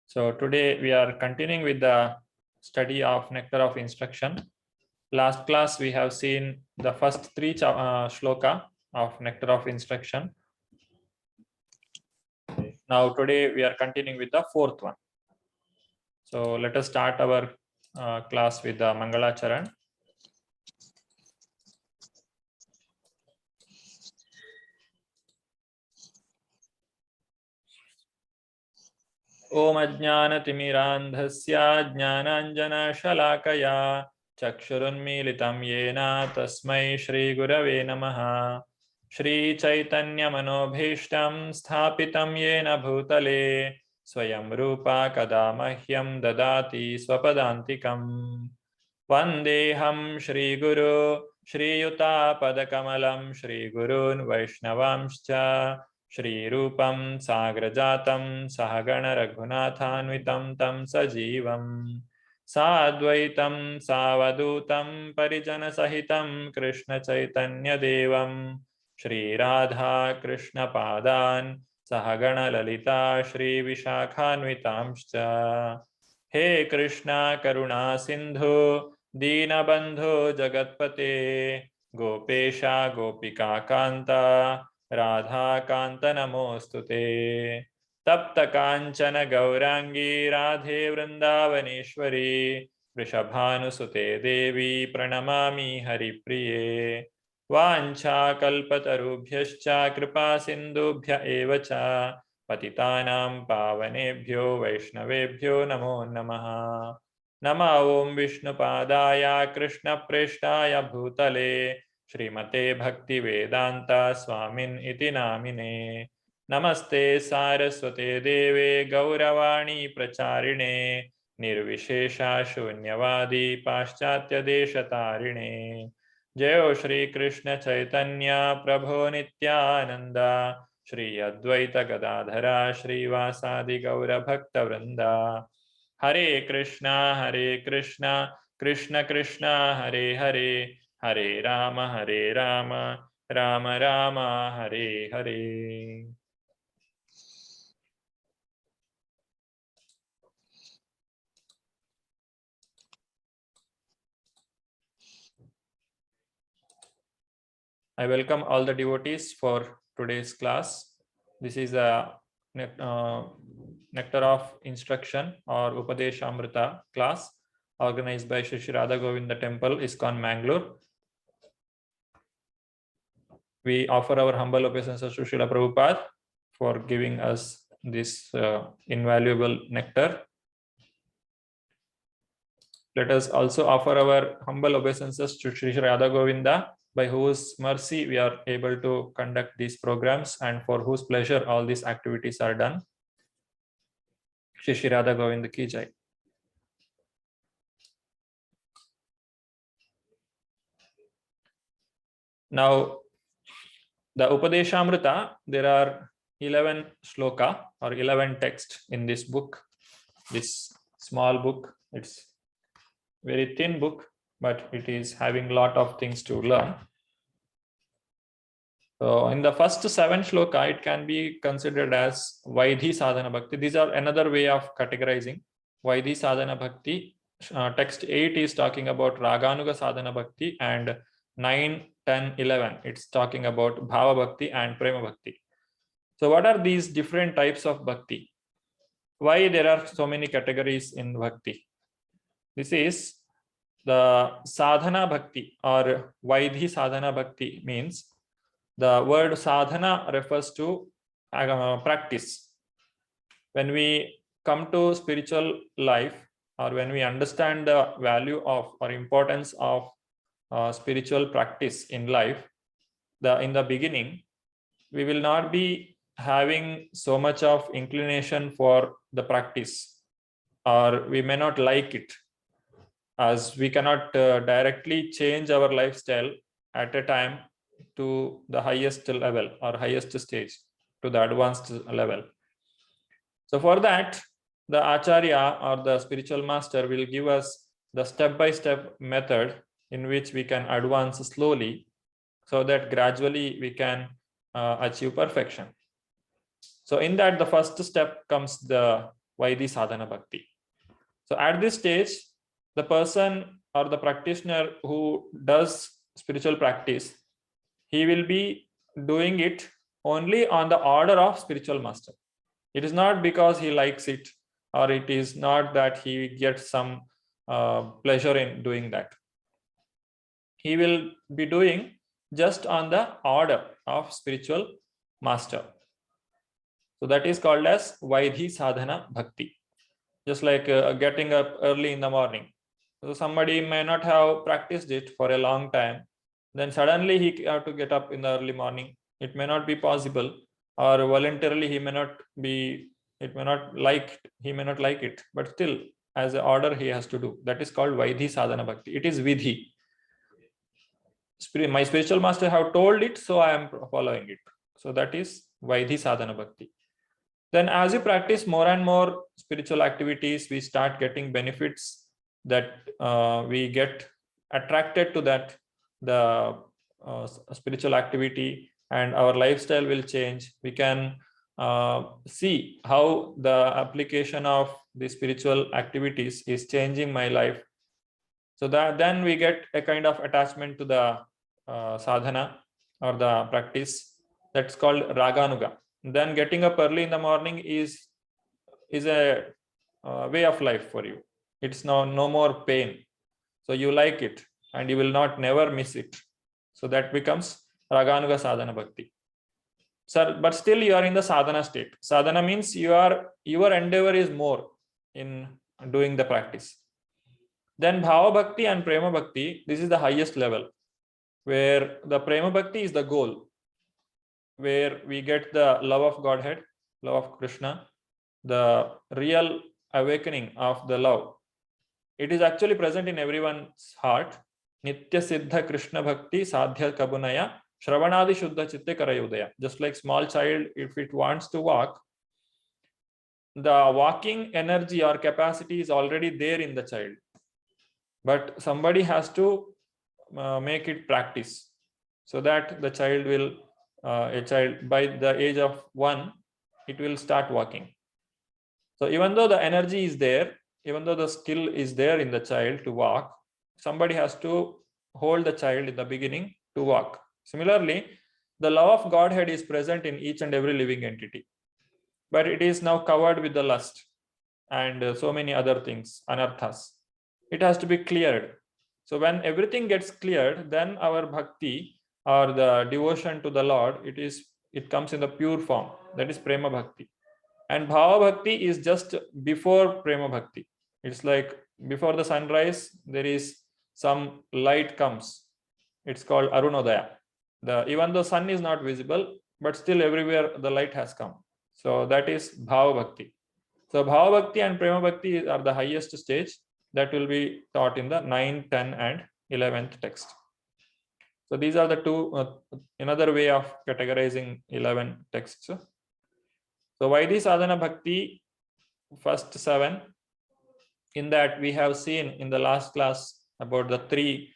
So today we are continuing with the study of Nectar of Instruction. Last class we have seen the first three shloka of Nectar of Instruction. Now today we are continuing with the fourth one. So let us start our class with the Mangalacharan. Om Ajnanatimirandhasya Jnananjanashalaakaya Chakshurunmilitam Yena Tasmai Shri Gurave Namaha. Shri Chaitanya Manobhishtam Sthapitam Yena Bhutale Swayam Rupa Kadamahyam Dadati Swapadantikam. Vandeham Shri Guru Shri Yuta Padakamalam Shri Gurun Vaishnavamscha Shri Rupam Sagrajatam Sahagana Raghunathanvitam Tam Sajivam Sadvaitam Savadutam Parijana Sahitam Krishna Chaitanya Devam Shri Radha Krishna Padan Sahagana Lalita Shri Vishakhanvitamscha. He Krishna Karuna Sindhu Deenabandhu Jagatpate Gopesha Gopika Kanta Radha Kanta Namostute Tapta Kanchana Gaurangi Radhe Vrindavaneshwari Vrishabhanusute Devi Pranamami Haripriye Vancha Kalpatarubhyascha Kripa Sindubhya Evacha Patitanam Pavanebhyo Vaishnavebhyo Namo Namaha. Nama Om Vishnupadaya Krishna Preshtaya Bhutale Srimate Bhakti Vedanta Swamin Iti Namine. Namaste Saraswate Deve Gauravani Pracharine Nirvishesha Shunyavadi Paschatya Deshatarine. Jayo Shri Krishna Chaitanya Prabho Nityananda Shri Advaita Gadadhara Shri Vasadi Gaura Bhakta Vrinda. Hare Krishna Krishna Krishna Hare Hare Hare Rama Rama Rama Hare Hare. I welcome all the devotees for today's class. This is a Nectar of Instruction or Upadeshamrita class organized by Shri Radha Govinda Temple, ISKCON, Mangalore. We offer our humble obeisances to Srila Prabhupada for giving us this invaluable nectar. Let us also offer our humble obeisances to Shri Radha Govinda, by whose mercy we are able to conduct these programs and for whose pleasure all these activities are done. Shri Radha Govinda ki jai. Now, the Upadeshamrita, there are 11 shloka or 11 texts in this book, this small book. It's very thin book, but it is having a lot of things to learn. So in the first 7 shloka, it can be considered as Vaidhi Sadhana Bhakti. These are another way of categorizing Vaidhi Sadhana Bhakti. Text 8 is talking about Raganuga Sadhana Bhakti, and 9, 10, 11, it's talking about Bhava Bhakti and Prema Bhakti. So what are these different types of Bhakti? Why there are so many categories in Bhakti? This is the Sadhana Bhakti or Vaidhi Sadhana Bhakti means the word sadhana refers to practice. When we come to spiritual life, or when we understand the value of or importance of spiritual practice in life, in the beginning, we will not be having so much of inclination for the practice, or we may not like it, as we cannot directly change our lifestyle at a time to the highest level or highest stage, to the advanced level. So for that, the Acharya or the spiritual master will give us the step-by-step method in which we can advance slowly, so that gradually we can achieve perfection. So in that, the first step comes the Vaidhi sadhana bhakti. So at this stage, the person or the practitioner who does spiritual practice, he will be doing it only on the order of spiritual master. It is not because he likes it, or it is not that he gets some pleasure in doing that. He will be doing just on the order of spiritual master. So that is called as Vaidhi sadhana bhakti. Just like getting up early in the morning. So somebody may not have practiced it for a long time. Then suddenly he have to get up in the early morning. It may not be possible, or voluntarily he may not be. It may not like. He may not like it, but still, as an order, he has to do. That is called Vaidhi sadhana bhakti. It is vidhi. My spiritual master have told it, so I am following it. So that is Vaidhi sadhana bhakti. Then as you practice more and more spiritual activities, we start getting benefits that we get attracted to that, the spiritual activity, and our lifestyle will change. We can see how the application of the spiritual activities is changing my life. So that then we get a kind of attachment to the sadhana or the practice. That's called raganuga. Then getting up early in the morning is a way of life for you. It's no more pain. So you like it and you will not never miss it. So that becomes raganuga sadhana bhakti. So, but still you are in the sadhana state. Sadhana means your endeavor is more in doing the practice. Then bhava bhakti and prema bhakti, this is the highest level, where the prema bhakti is the goal, where we get the love of Godhead, love of Krishna, the real awakening of the love. It is actually present in everyone's heart. Nitya siddha Krishna bhakti sadhya kabunaya shravanadi shuddha chitte karayudaya. Just like small child, if it wants to walk, the walking energy or capacity is already there in the child. But somebody has to make it practice, so that the child will, a child by the age of 1, it will start walking. So even though the energy is there, even though the skill is there in the child to walk, somebody has to hold the child in the beginning to walk. Similarly, the love of Godhead is present in each and every living entity, but it is now covered with the lust and so many other things, anarthas. It has to be cleared. So when everything gets cleared, then our bhakti or the devotion to the Lord, it comes in the pure form. That is prema bhakti. And bhava bhakti is just before prema bhakti. It's like before the sunrise, there is some light comes. It's called arunodaya. Even though sun is not visible, but still everywhere the light has come. So that is bhava bhakti. So bhava bhakti and prema bhakti are the highest stage that will be taught in the 9, 10 and 11th text. So these are the two, another way of categorizing 11 texts. So Vaidhi sadhana bhakti, first 7, in that we have seen in the last class about the 3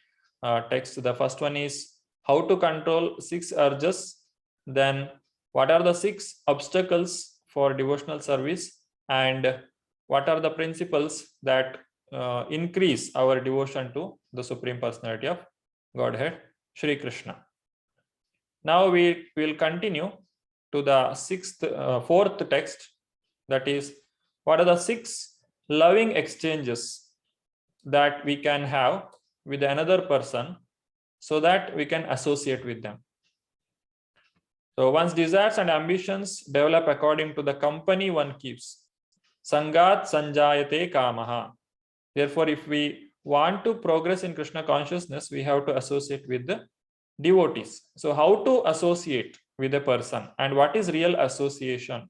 texts. The first one is how to control 6 urges, then what are the 6 obstacles for devotional service, and what are the principles that increase our devotion to the Supreme Personality of Godhead, Shri Krishna. Now we will continue to the 4th text, that is, what are the 6 loving exchanges that we can have with another person so that we can associate with them. So one's desires and ambitions develop according to the company one keeps. Sangat sanjayate kamaha. Therefore, if we want to progress in Krishna consciousness, we have to associate with the devotees. So how to associate with a person and what is real association?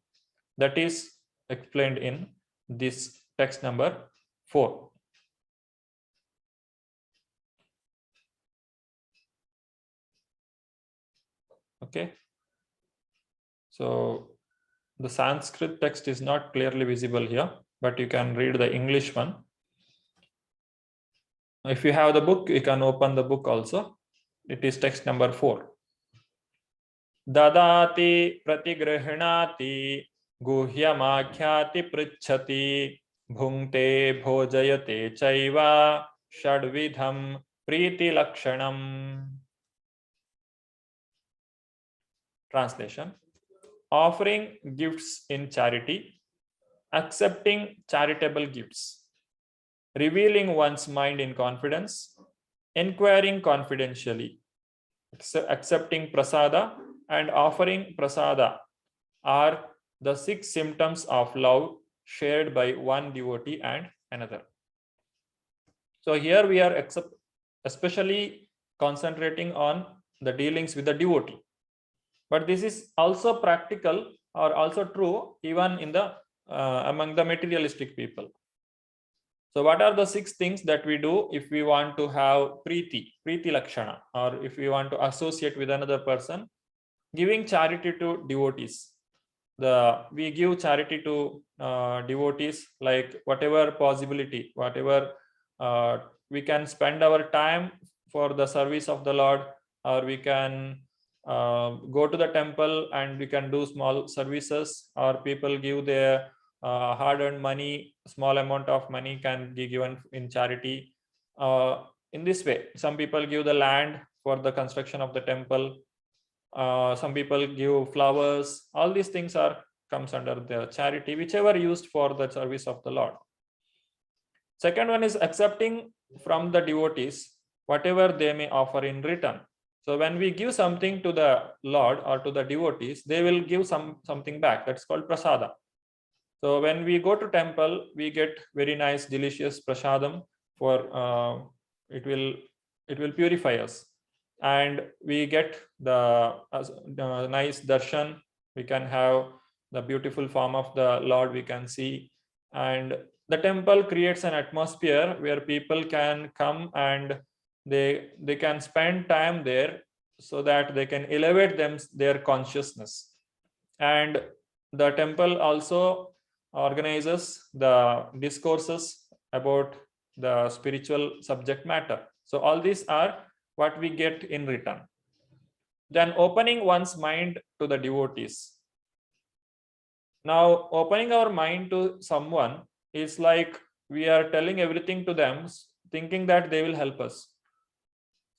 That is explained in this text number 4. Okay. So the Sanskrit text is not clearly visible here, but you can read the English one. If you have the book, you can open the book also. It is text number 4. Dadati pratigrahnati गुह्यमाख्याति पृच्छति भुङ्क्ते भोजयते चैव षड्विधं प्रीतिलक्षणम्. Translation: offering gifts in charity, accepting charitable gifts, revealing one's mind in confidence, inquiring confidentially, accepting prasada, and offering prasada are the 6 symptoms of love shared by one devotee and another. So here we are especially concentrating on the dealings with the devotee. But this is also practical or also true even in the among the materialistic people. So what are the 6 things that we do if we want to have priti lakshana, or if we want to associate with another person? Giving charity to devotees. We give charity to devotees, like whatever possibility, whatever we can spend our time for the service of the Lord, or we can go to the temple and we can do small services, or people give their hard-earned money, small amount of money can be given in charity. In this way, some people give the land for the construction of the temple. Some people give flowers. All these things comes under the charity, whichever used for the service of the Lord. Second one is accepting from the devotees whatever they may offer in return. So when we give something to the Lord or to the devotees, they will give something back. That's called prasada. So when we go to temple, we get very nice, delicious prasadam. For it will purify us, and we get the nice darshan. We can have the beautiful form of the Lord we can see, and the temple creates an atmosphere where people can come and they can spend time there, so that they can elevate their consciousness. And the temple also organizes the discourses about the spiritual subject matter. So all these are what we get in return. Then opening one's mind to the devotees. Now, opening our mind to someone is like we are telling everything to them, thinking that they will help us.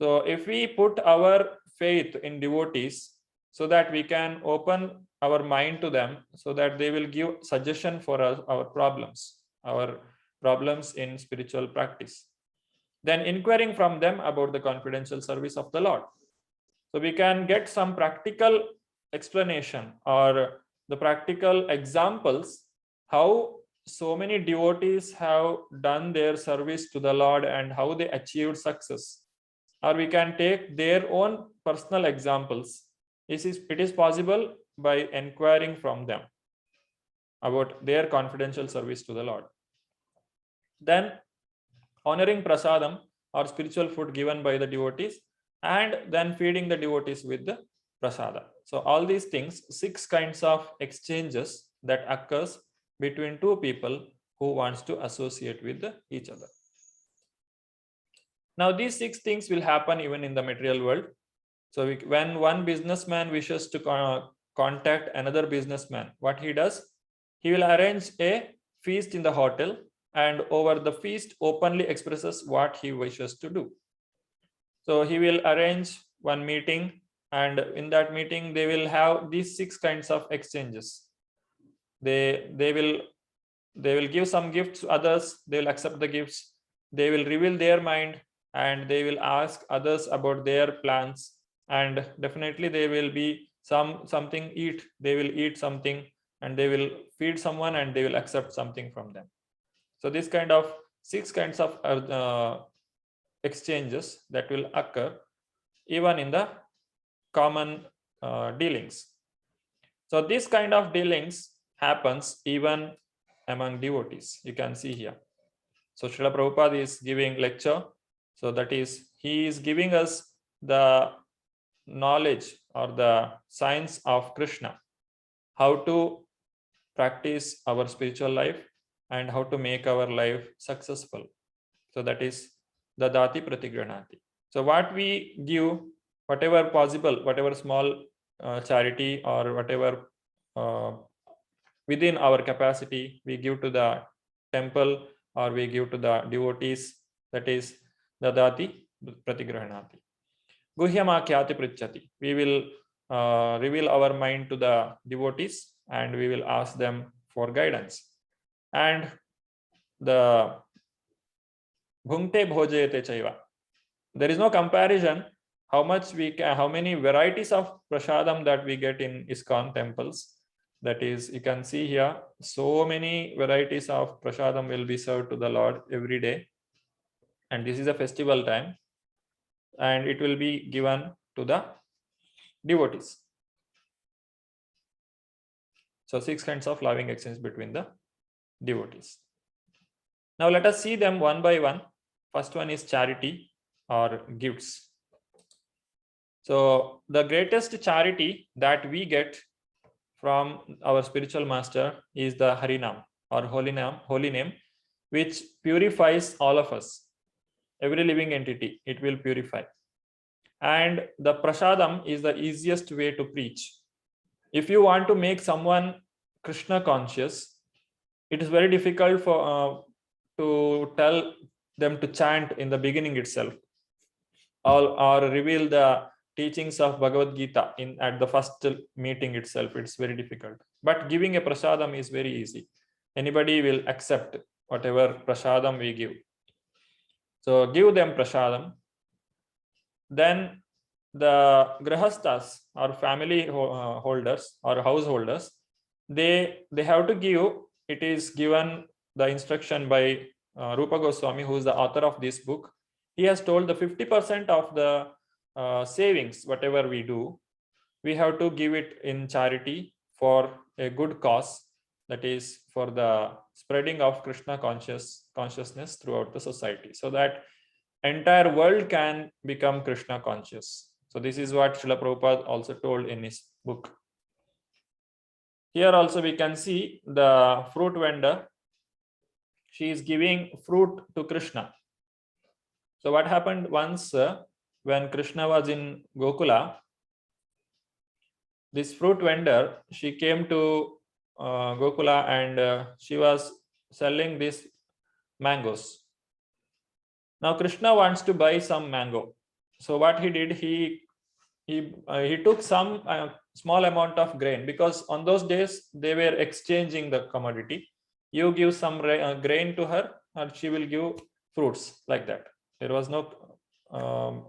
So if we put our faith in devotees, so that we can open our mind to them, so that they will give suggestion for us, our problems in spiritual practice. Then inquiring from them about the confidential service of the Lord. So we can get some practical explanation or the practical examples how so many devotees have done their service to the Lord and how they achieved success. Or we can take their own personal examples. It is possible by inquiring from them about their confidential service to the Lord. Then honoring prasadam or spiritual food given by the devotees, and then feeding the devotees with the prasada. So all these things, 6 kinds of exchanges that occurs between 2 people who wants to associate with each other. Now these 6 things will happen even in the material world. So when one businessman wishes to contact another businessman, what he does, he will arrange a feast in the hotel, and over the feast openly expresses what he wishes to do. So he will arrange one meeting, and in that meeting they will have these 6 kinds of exchanges. They will give some gifts to others, they will accept the gifts, they will reveal their mind, and they will ask others about their plans, and definitely they will be something eat, they will eat something, and they will feed someone, and they will accept something from them. So this kind of 6 kinds of exchanges that will occur even in the common dealings. So this kind of dealings happens even among devotees. You can see here. So Srila Prabhupada is giving lecture. So that is, he is giving us the knowledge or the science of Krishna, how to practice our spiritual life and how to make our life successful. So that is Dadati Pratigranati. So what we give, whatever possible, whatever small charity or whatever within our capacity, we give to the temple or we give to the devotees, that is dadati pratigrahanati. Guhyamakyati pritchati. We will reveal our mind to the devotees and we will ask them for guidance. And the bhungte bhojayate chaiva. There is no comparison how many varieties of prasadam that we get in ISKCON temples. That is, you can see here, so many varieties of prasadam will be served to the Lord every day. And this is a festival time. And it will be given to the devotees. So 6 kinds of loving exchange between the devotees. Now let us see them one by one. First one is charity or gifts. So the greatest charity that we get from our spiritual master is the Harinam or holy name, which purifies all of us. Every living entity, it will purify. And the prasadam is the easiest way to preach. If you want to make someone Krishna conscious, it is very difficult to tell them to chant in the beginning itself, or reveal the teachings of Bhagavad Gita at the first meeting itself. It's very difficult. But giving a prasadam is very easy. Anybody will accept whatever prasadam we give. So give them prasadam. Then the grahastas or family holders or householders, they have to give. It is given the instruction by Rupa Goswami, who is the author of this book. He has told the 50% of the savings, whatever we do, we have to give it in charity for a good cause, that is for the spreading of Krishna consciousness throughout the society, so that entire world can become Krishna conscious. So this is what Srila Prabhupada also told in his book. Here also we can see the fruit vendor. She is giving fruit to Krishna. So what happened once when Krishna was in Gokula, this fruit vendor, she came to Gokula and she was selling these mangoes. Now Krishna wants to buy some mango. So what he did, he took some small amount of grain, because on those days they were exchanging the commodity. You give some grain to her and she will give fruits, like that. There was no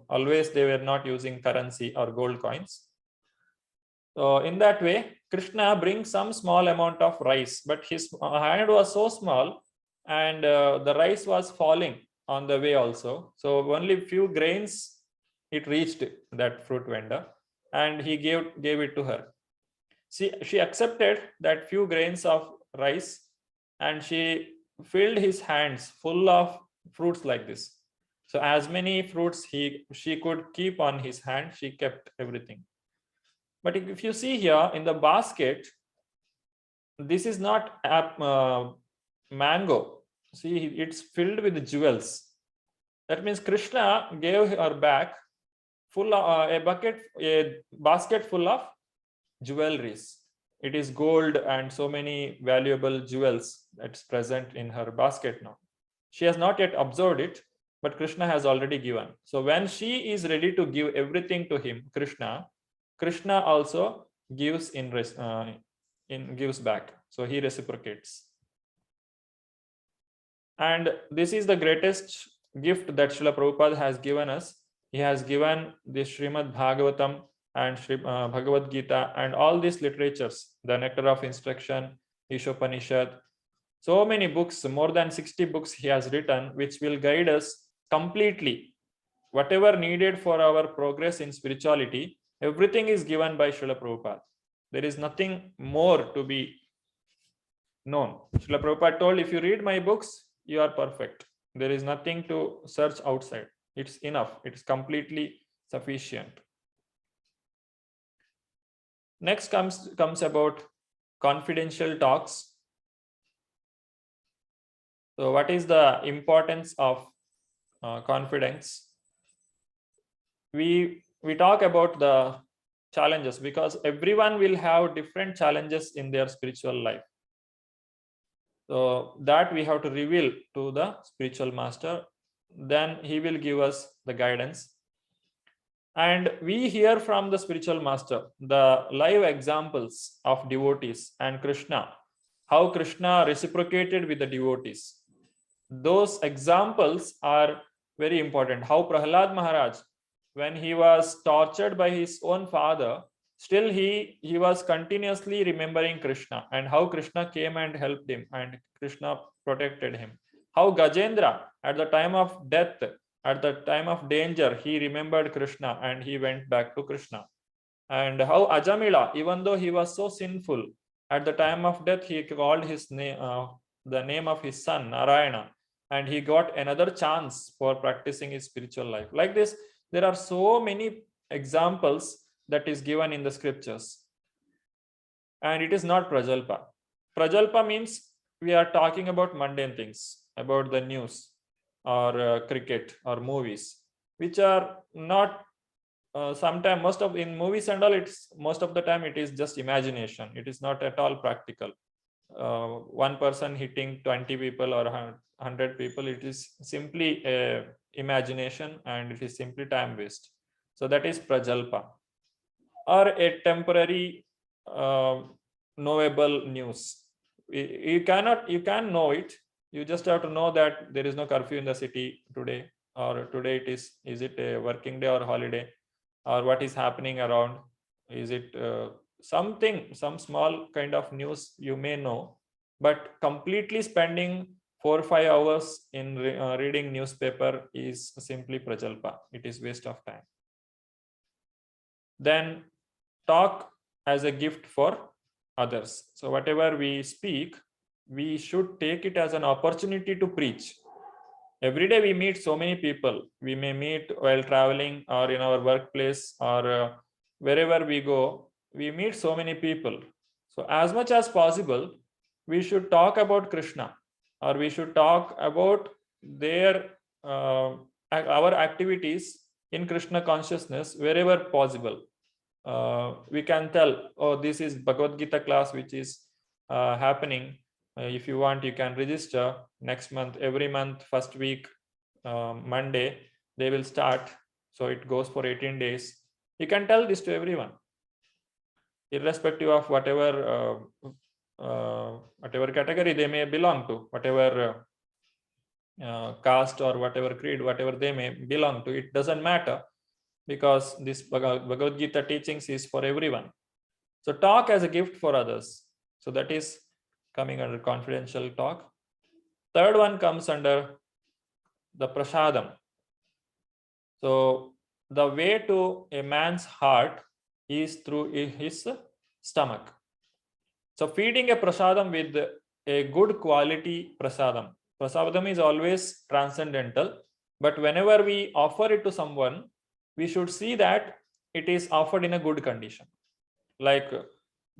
always they were not using currency or gold coins. So in that way, Krishna brings some small amount of rice, but his hand was so small and the rice was falling on the way also. So only few grains it reached that fruit vendor, and he gave it to her. She accepted that few grains of rice, and she filled his hands full of fruits like this. So as many fruits she could keep on his hand, she kept everything. But if you see here in the basket, this is not mango. See, it's filled with jewels. That means Krishna gave her back a basket full of jewelries. It is gold and so many valuable jewels that's present in her basket now. She has not yet absorbed it, but Krishna has already given. So when she is ready to give everything to him, Krishna also gives gives back. So he reciprocates. And this is the greatest gift that Srila Prabhupada has given us. He has given the Srimad Bhagavatam and Bhagavad Gita and all these literatures, the Nectar of Instruction, Ishopanishad. So many books, more than 60 books he has written, which will guide us completely. Whatever needed for our progress in spirituality, everything is given by Srila Prabhupada. There is nothing more to be known. Srila Prabhupada told, if you read my books, you are perfect. There is nothing to search outside. It's enough. It's completely sufficient. Next comes about confidential talks. So what is the importance of confidence? We talk about the challenges, because everyone will have different challenges in their spiritual life. So that we have to reveal to the spiritual master. Then he will give us the guidance. And we hear from the spiritual master the live examples of devotees and Krishna, how Krishna reciprocated with the devotees. Those examples are very important. How Prahlad Maharaj, when he was tortured by his own father, still he was continuously remembering Krishna, and how Krishna came and helped him and Krishna protected him. How Gajendra, at the time of death, at the time of danger, he remembered Krishna and he went back to Krishna. And how Ajamila, even though he was so sinful, at the time of death he called his name, the name of his son Narayana, and he got another chance for practicing his spiritual life. Like this, there are so many examples that is given in the scriptures. And it is not Prajalpa. Prajalpa means we are talking about mundane things, about the news or cricket or movies, which are not sometimes most of in movies and all, it's most of the time it is just imagination. It is not at all practical. One person hitting 20 people or 100 people, it is simply imagination and it is simply time waste. So that is Prajalpa, or a temporary knowable news. You can know it. You just have to know that there is no curfew in the city today, or today is it a working day or holiday, or what is happening around. Is it some small kind of news you may know, but completely spending 4 or 5 hours in reading newspaper is simply Prajalpa. It is waste of time. Then talk as a gift for others. So whatever we speak, we should take it as an opportunity to preach. Every day we meet so many people. We may meet while traveling or in our workplace or wherever we go, we meet so many people. So as much as possible, we should talk about Krishna, or we should talk about their our activities in Krishna consciousness wherever possible. We can tell, oh, this is Bhagavad Gita class which is happening. If you want, you can register next month. Every month, first week, Monday, they will start. So it goes for 18 days. You can tell this to everyone, irrespective of whatever category they may belong to, whatever caste or whatever creed, whatever they may belong to. It doesn't matter, because this Bhagavad Gita teachings is for everyone. So talk as a gift for others. So that is coming under confidential talk. Third one comes under the prasadam. So the way to a man's heart is through his stomach. So feeding a prasadam with a good quality prasadam. Prasadam is always transcendental, but whenever we offer it to someone, we should see that it is offered in a good condition. Like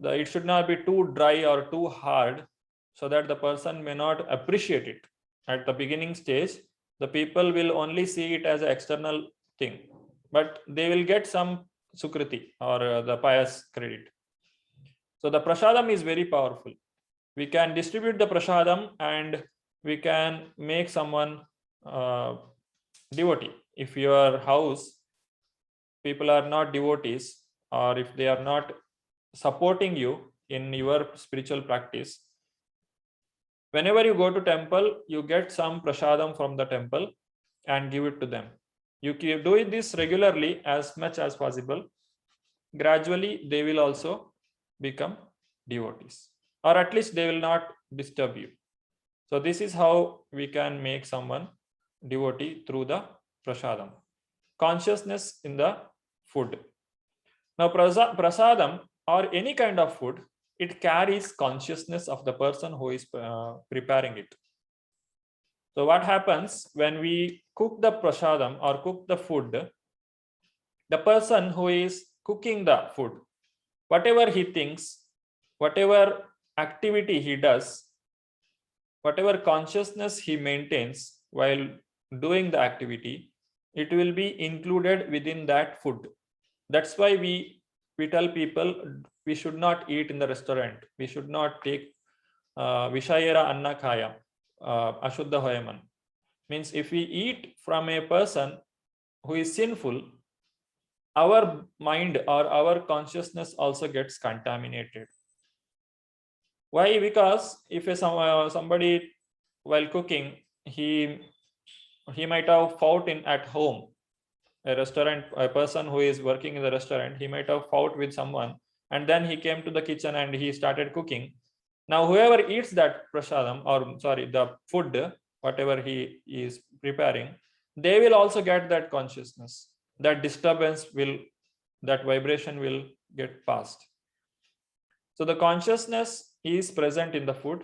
it should not be too dry or too hard, so that the person may not appreciate it. At the beginning stage, the people will only see it as an external thing, but they will get some sukriti or the pious credit. So the prasadam is very powerful. We can distribute the prasadam and we can make someone devotee. If your house people are not devotees, or if they are not supporting you in your spiritual practice, whenever you go to temple, you get some prasadam from the temple and give it to them. You keep doing this regularly as much as possible. Gradually, they will also become devotees, or at least they will not disturb you. So this is how we can make someone devotee, through the prasadam. Consciousness in the food. Now prasadam or any kind of food, it carries consciousness of the person who is preparing it. So what happens when we cook the prasadam or cook the food, the person who is cooking the food, whatever he thinks, whatever activity he does, whatever consciousness he maintains while doing the activity, it will be included within that food. That's why we tell people we should not eat in the restaurant. We should not take Vishayera Anna Khaya, Ashuddha Hoyaman. Means if we eat from a person who is sinful, our mind or our consciousness also gets contaminated. Why? Because if somebody while cooking, he might have fought at home. A person who is working in the restaurant, he might have fought with someone, and then he came to the kitchen and he started cooking. Now whoever eats that prasadam, or sorry, the food, whatever he is preparing, they will also get that consciousness. That disturbance will, that vibration will get passed. So the consciousness is present in the food,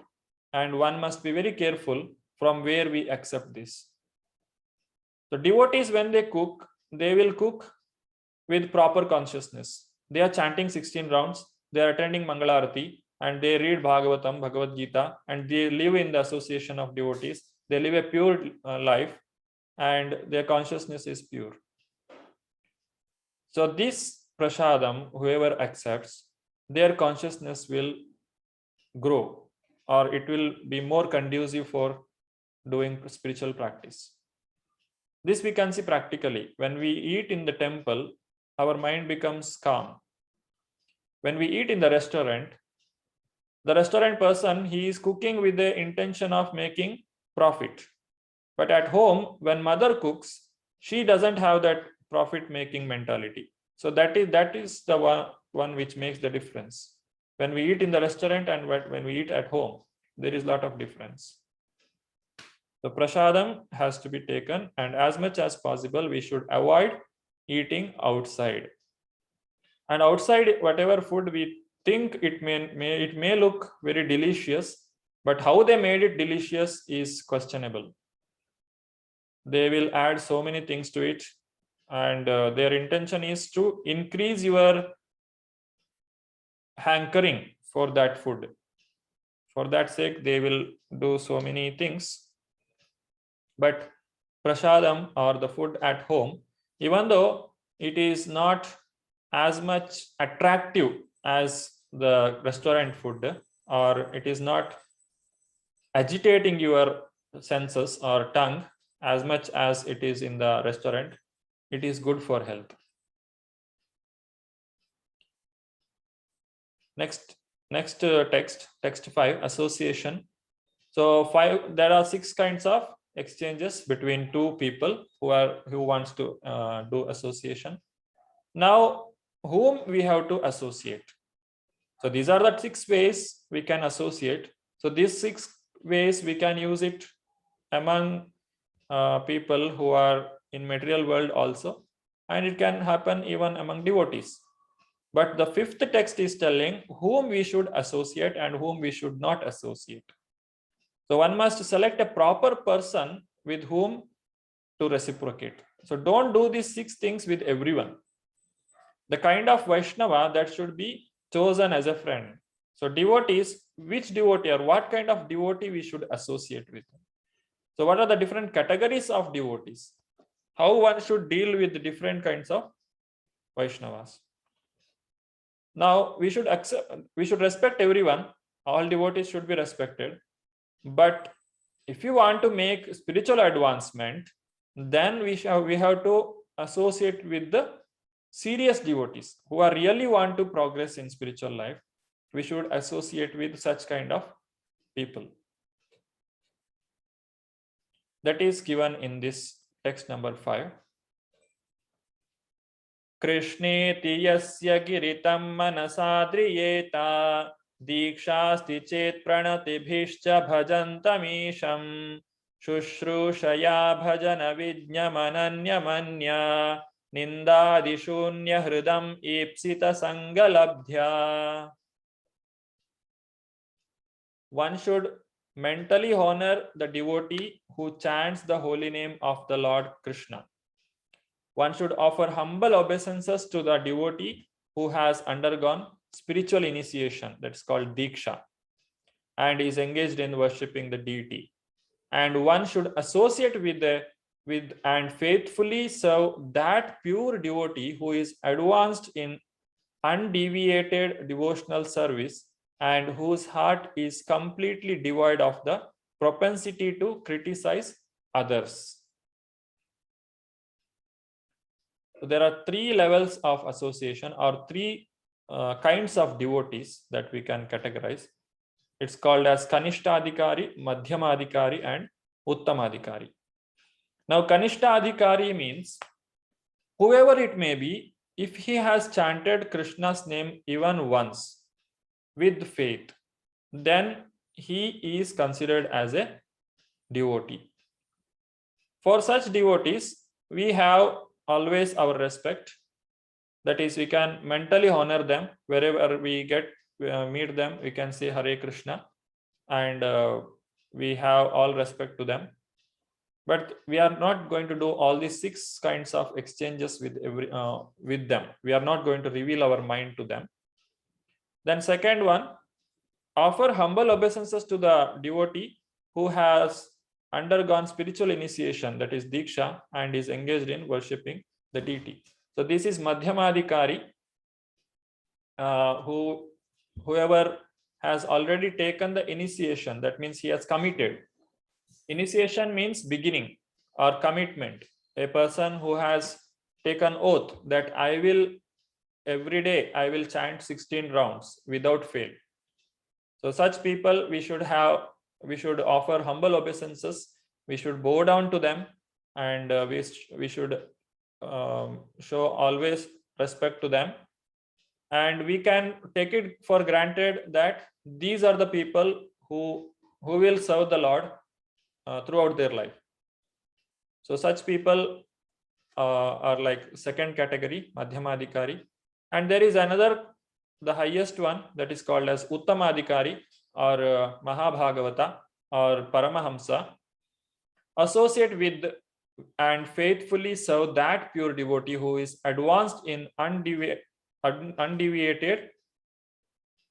and one must be very careful from where we accept this. The devotees, when they cook, they will cook with proper consciousness. They are chanting 16 rounds, they are attending Mangalarati, and they read Bhagavatam, Bhagavad Gita, and they live in the association of devotees. They live a pure life, and their consciousness is pure. So this prasadam, whoever accepts, their consciousness will grow, or it will be more conducive for doing spiritual practice. This we can see practically. When we eat in the temple, our mind becomes calm. When we eat in the restaurant person, he is cooking with the intention of making profit. But at home, when mother cooks, she doesn't have that profit making mentality. So that is the one which makes the difference. When we eat in the restaurant and when we eat at home, there is a lot of difference. The prasadam has to be taken, and as much as possible, we should avoid eating outside. And outside, whatever food we think it may look very delicious, but how they made it delicious is questionable. They will add so many things to it, and their intention is to increase your hankering for that food. For that sake, they will do so many things. But prasadam, or the food at home, even though it is not as much attractive as the restaurant food, or it is not agitating your senses or tongue as much as it is in the restaurant, it is good for health. Next text 5, association. So there are 6 kinds of exchanges between two people who wants to do association. Now, whom we have to associate? So these are the 6 ways we can associate. So these 6 ways we can use it among people who are in material world also, and it can happen even among devotees. But the 5th text is telling whom we should associate and whom we should not associate. So one must select a proper person with whom to reciprocate. So don't do these 6 things with everyone. The kind of Vaishnava that should be chosen as a friend. So devotees, which devotee or what kind of devotee we should associate with? So what are the different categories of devotees? How one should deal with the different kinds of Vaishnavas? Now we should respect everyone. All devotees should be respected. But if you want to make spiritual advancement, then we have to associate with the serious devotees who are really want to progress in spiritual life. We should associate with such kind of people. That is given in this text number 5. Krishneti yasya giritam manasadriyeta dikshasti chet pranatibhishcha bhajantamisham shushrusaya bhajana vijnamananyamanya nindadishunya hridam ipsita sangalabdhya. One should mentally honor the devotee who chants the holy name of the Lord Krishna. One should offer humble obeisances to the devotee who has undergone spiritual initiation, that's called Diksha, and is engaged in worshipping the deity. And one should associate with and faithfully serve that pure devotee who is advanced in undeviated devotional service and whose heart is completely devoid of the propensity to criticize others. So there are three levels of association, or three kinds of devotees that we can categorize. It's called as Kanishtadhikari, Madhyamadhikari, and Uttamadhikari. Now, Kanishtadhikari means whoever it may be, if he has chanted Krishna's name even once with faith, then he is considered as a devotee. For such devotees, we have always our respect. That is, we can mentally honor them wherever we meet them. We can say Hare Krishna, and we have all respect to them. But we are not going to do all these 6 kinds of exchanges with them. We are not going to reveal our mind to them. Then second one, offer humble obeisances to the devotee who has undergone spiritual initiation, that is Diksha, and is engaged in worshipping the deity. So this is Madhyamadhikari, whoever has already taken the initiation, that means he has committed. Initiation means beginning or commitment. A person who has taken oath that every day I will chant 16 rounds without fail. So such people we should offer humble obeisances. We should bow down to them, and we should show always respect to them. And we can take it for granted that these are the people who will serve the Lord throughout their life. So such people are like second category, Madhyamadhikari. And there is another, the highest one, that is called as Uttamadhikari, or Mahabhagavata, or Paramahamsa. Associate with and faithfully serve that pure devotee who is advanced in undeviated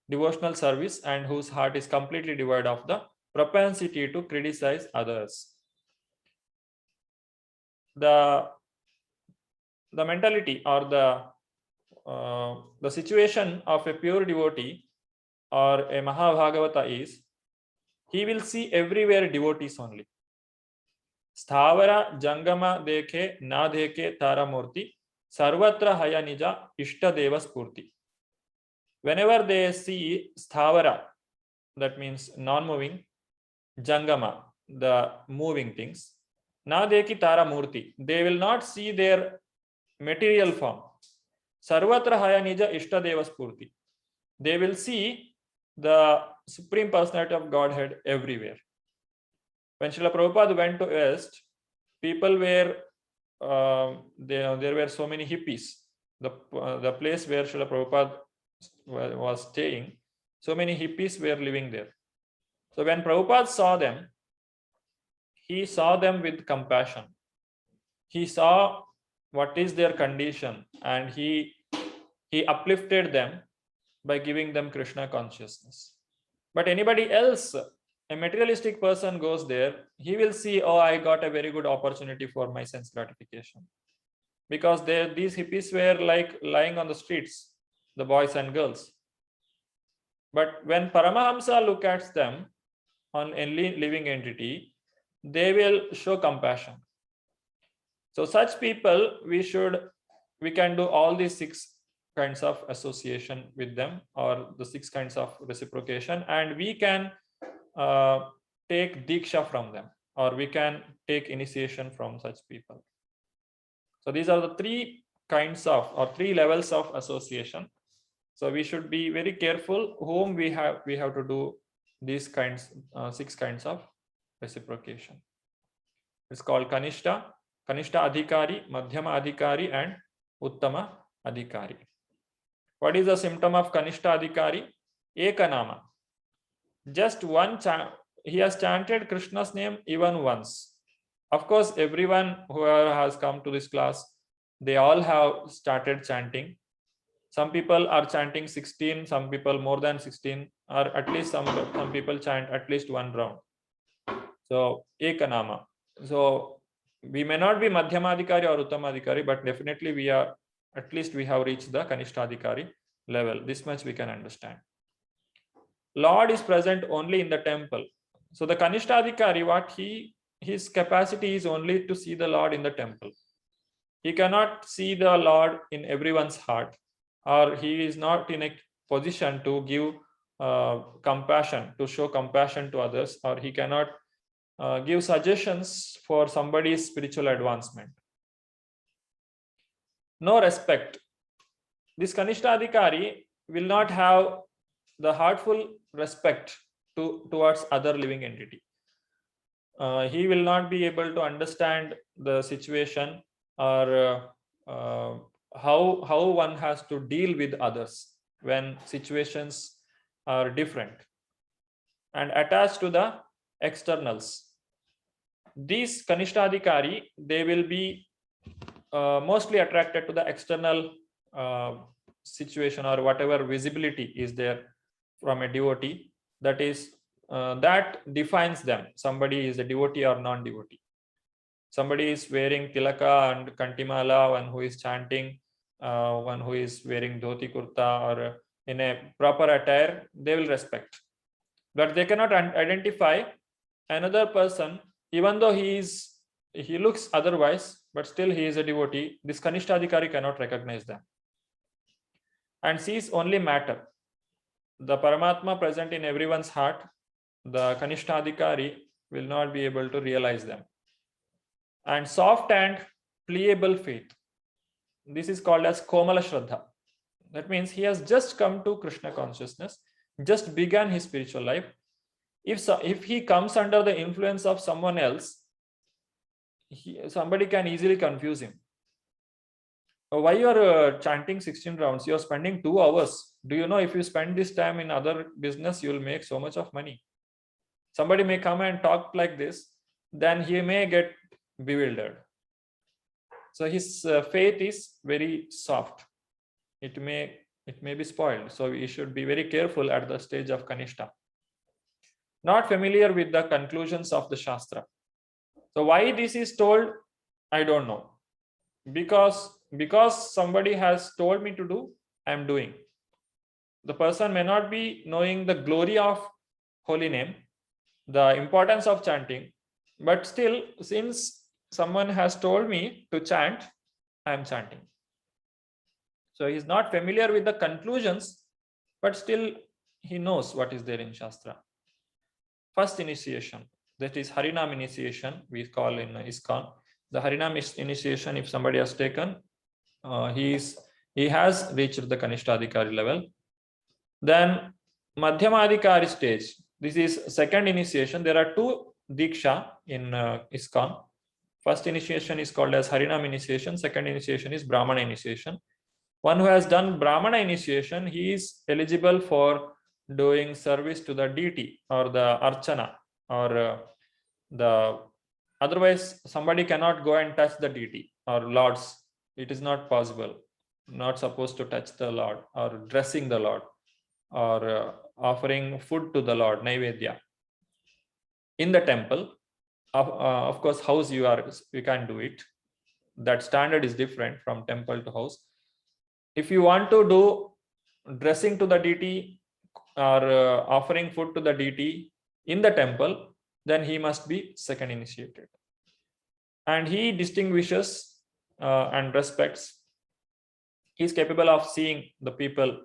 devotional service, and whose heart is completely devoid of the propensity to criticize others. The mentality or the situation of a pure devotee or a Mahabhagavata is, he will see everywhere devotees only. Sthavara jangama dekhe na dekhe tara murti, sarvatra haya nija ishta deva spurti. Whenever they see sthavara, that means non-moving, jangama, the moving things, na dekhi tara murti, they will not see their material form. Sarvatra haya nija ishta deva spurti, they will see the Supreme Personality of Godhead everywhere. When Srila Prabhupada went to West, people were there were so many hippies. The place where Srila Prabhupada was staying, so many hippies were living there. So when Prabhupada saw them, he saw them with compassion. He saw what is their condition, and he uplifted them by giving them Krishna consciousness. But anybody else, a materialistic person, goes there, he will see, oh, I got a very good opportunity for my sense gratification. Because these hippies were like lying on the streets, the boys and girls. But when Paramahamsa look at them on a living entity, they will show compassion. So such people, we can do all these 6 kinds of association with them, or the 6 kinds of reciprocation, and we can take Diksha from them, or we can take initiation from such people. So these are the 3 kinds of, or 3 levels of association. So we should be very careful whom we have to do these kinds, 6 kinds of reciprocation. It's called Kanishta Adhikari, Madhyama Adhikari, and Uttama Adhikari. What is the symptom of Kanishta Adhikari? Ekanama. Just one he has chanted Krishna's name even once. Of course, everyone who has come to this class, they all have started chanting. Some people are chanting 16, some people more than 16, or at least some people chant at least 1 round. So Ekanama. So we may not be Madhyamadhikari or Uttamadhikari, but definitely we have reached the Kanishtadhikari level. This much we can understand. Lord is present only in the temple. So the Kanishtadhikari, his capacity is only to see the Lord in the temple. He cannot see the Lord in everyone's heart, or he is not in a position to give compassion, to show compassion to others, or he cannot give suggestions for somebody's spiritual advancement. No respect. This Kanishtadhikari will not have the heartful respect towards other living entity. He will not be able to understand the situation, or how one has to deal with others when situations are different and attached to the externals. These Kanishtadhikari, they will be mostly attracted to the external situation, or whatever visibility is there from a devotee. That defines them. Somebody is a devotee or non-devotee. Somebody is wearing tilaka and kantimala, one who is chanting, one who is wearing dhoti kurta or in a proper attire, they will respect. But they cannot identify another person, even though he looks otherwise, but still he is a devotee. This Kanishtadhikari cannot recognize them and sees only matter. The Paramatma present in everyone's heart, the Kanishtadhikari will not be able to realize them. And soft and pliable faith, this is called as Komala Shraddha. That means he has just come to Krishna consciousness, just began his spiritual life. If he comes under the influence of someone else, somebody can easily confuse him. Why you are chanting 16 rounds? You are spending 2 hours. Do you know if you spend this time in other business, you will make so much of money? Somebody may come and talk like this, then he may get bewildered. So his faith is very soft. It may be spoiled. So we should be very careful at the stage of Kanishta. Not familiar with the conclusions of the Shastra. So why this is told, I don't know. Because somebody has told me to do, I am doing. The person may not be knowing the glory of holy name, the importance of chanting, but still, since someone has told me to chant, I am chanting. So he is not familiar with the conclusions, but still he knows what is there in Shastra. First initiation, that is Harinam initiation, we call in ISKCON. The Harinam initiation, if somebody has taken, he has reached the Kanishtadhikari level. Then Madhyamadhikari stage, this is second initiation. There are 2 Diksha in ISKCON. First initiation is called as Harinam initiation. Second initiation is Brahmana initiation. One who has done Brahmana initiation, he is eligible for doing service to the deity or the Archana, or otherwise somebody cannot go and touch the deity or lords. It is not possible. Not supposed to touch the Lord, or dressing the Lord, or offering food to the Lord, Naivedya. In the temple, of course, house you can't do it. That standard is different from temple to house. If you want to do dressing to the deity or offering food to the deity in the temple, then he must be second initiated. And he distinguishes and respects. He is capable of seeing the people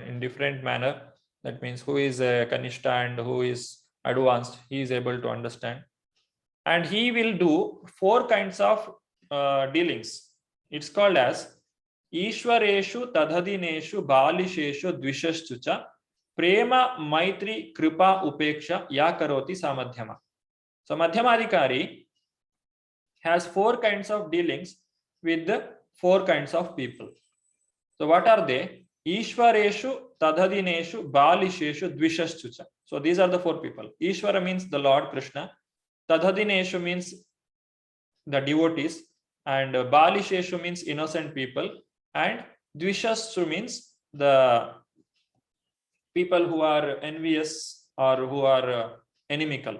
in different manner. That means who is a Kanishta and who is advanced, he is able to understand. And he will do 4 kinds of dealings. It's called as Ishwareshu Tadhadineshu Balisheshu Dvishaschucha Prema Maitri Kripa Upeksha Ya Karoti Samadhyama. So Madhyamadhikari has 4 kinds of dealings with the 4 kinds of people. So what are they? Ishwareshu Tadhadineshu Balisheshu Dvishaschucha. So these are the 4 people. Ishwara means the Lord Krishna. Tadhadineshu means the devotees, and Balisheshu means innocent people, and Dvishaschu means the people who are envious or who are inimical.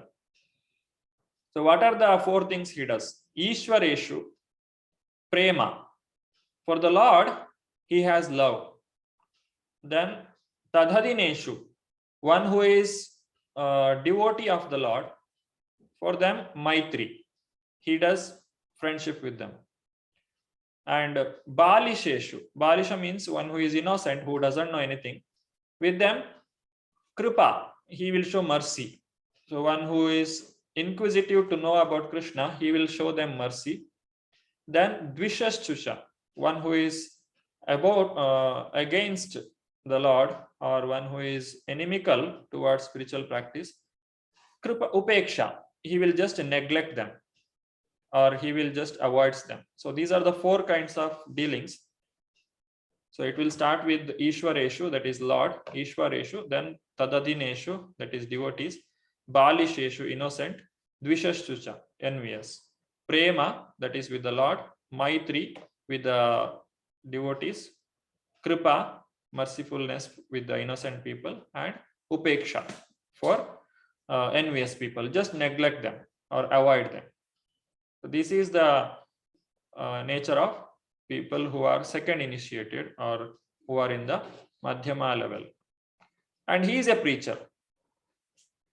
So what are the 4 things he does? Ishwareshu, prema. For the Lord, he has love. Then Tadhadineshu, One who is a devotee of the Lord, for them, Maitri. He does friendship with them. And Balisheshu. Balisha means one who is innocent, who doesn't know anything. With them, Kripa. He will show mercy. So one who is inquisitive to know about Krishna, he will show them mercy. Then Dvishashchusha, one who is against the Lord, or one who is inimical towards spiritual practice. Kripa Upeksha, he will just neglect them, or he will just avoid them. So these are the 4 kinds of dealings. So it will start with Ishwareshu, that is Lord, Ishwareshu, then Tadadineshu, that is devotees, Balisheshu, innocent, Dvishashchucha, envious, Prema, that is with the Lord, Maitri, with the devotees, Kripa, mercifulness with the innocent people, and Upeksha, for envious people. Just neglect them or avoid them. So this is the nature of people who are second initiated, or who are in the Madhyama level. And he is a preacher.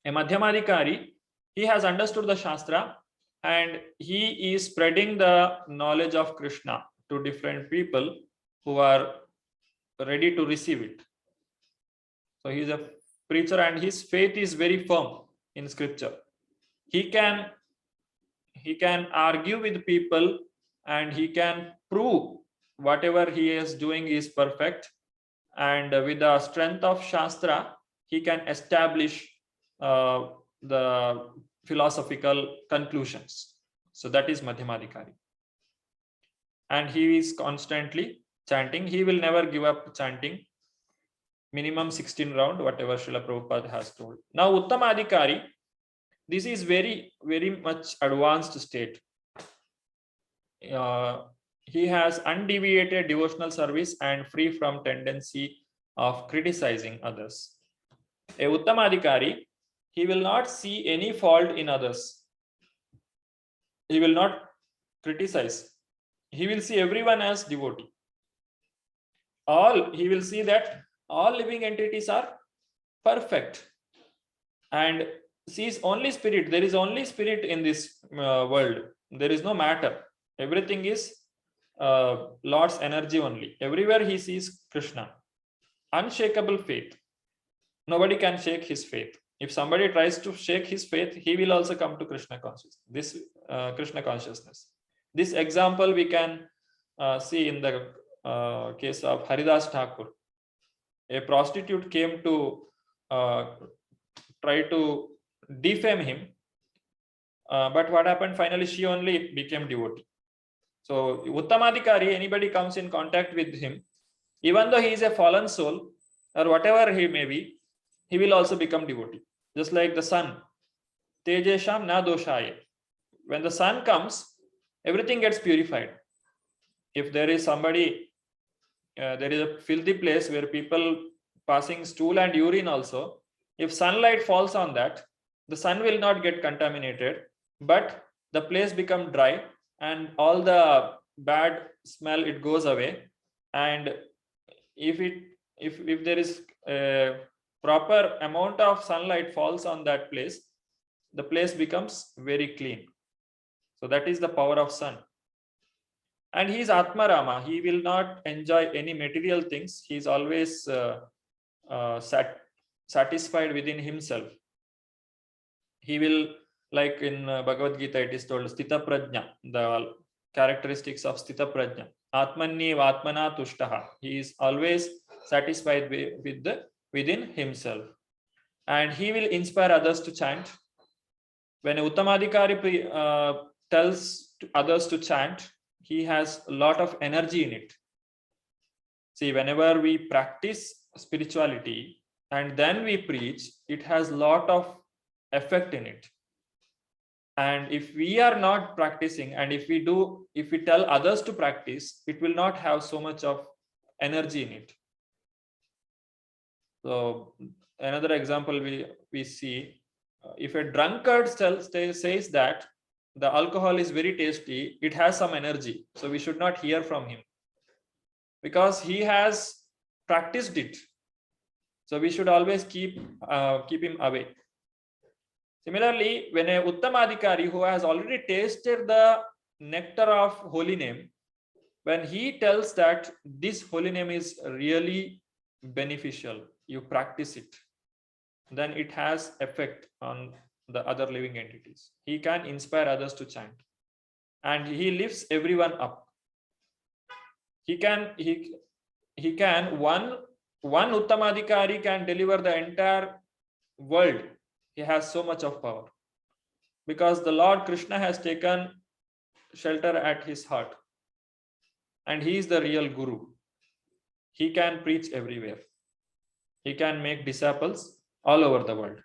A Madhyamadhikari, he has understood the Shastra and he is spreading the knowledge of Krishna to different people who are ready to receive it. So he is a preacher and his faith is very firm in scripture. He can argue with people and he can prove whatever he is doing is perfect, and with the strength of Shastra he can establish the philosophical conclusions. So that is Madhyamadhikari, and he is constantly chanting. He will never give up chanting. Minimum 16 round, whatever Srila Prabhupada has told. Now Uttamadhikari, this is very much advanced state. He has undeviated devotional service and free from tendency of criticizing others. A Uttamadhikari, he will not see any fault in others. He will not criticize. He will see everyone as devotee. He will see that all living entities are perfect, and sees only spirit. There is only spirit in this world. There is no matter. Everything is Lord's energy only. Everywhere he sees Krishna. Unshakable faith. Nobody can shake his faith. If somebody tries to shake his faith, he will also come to Krishna consciousness. This Krishna consciousness. This example we can see in the case of Haridas Thakur. A prostitute came to try to defame him, but what happened? Finally, she only became devotee. So Uttamadhikari, anybody comes in contact with him, even though he is a fallen soul or whatever he may be, he will also become devotee. Just like the sun, Tejesham na doshaya. When the sun comes, everything gets purified. If there is somebody, there is a filthy place where people passing stool and urine also, if sunlight falls on that, the sun will not get contaminated, but the place become dry and all the bad smell, it goes away. And if there is a proper amount of sunlight falls on that place, the place becomes very clean. So that is the power of sun. And he is Atmarama. He will not enjoy any material things. He is always satisfied within himself. He will, like in Bhagavad Gita, it is told Sthita Prajna, the characteristics of Sthita Prajna. Atmanni Atmana Tushtaha. He is always satisfied within himself. And he will inspire others to chant. When Uttamadhikari tells others to chant, he has a lot of energy in it. See, whenever we practice spirituality and then we preach, it has a lot of effect in it. And if we are not practicing, and if we tell others to practice, it will not have so much of energy in it. So another example we see, if a drunkard says that the alcohol is very tasty, it has some energy, so we should not hear from him, because he has practiced it. So we should always keep him away. Similarly, when a Uttamadhikari who has already tasted the nectar of holy name, when he tells that this holy name is really beneficial, you practice it, then it has effect on the other living entities. He can inspire others to chant, and he lifts everyone up. He can one Uttamadhikari can deliver the entire world. He has so much of power because the Lord Krishna has taken shelter at his heart, and he is the real guru. He can preach everywhere. He can make disciples all over the world.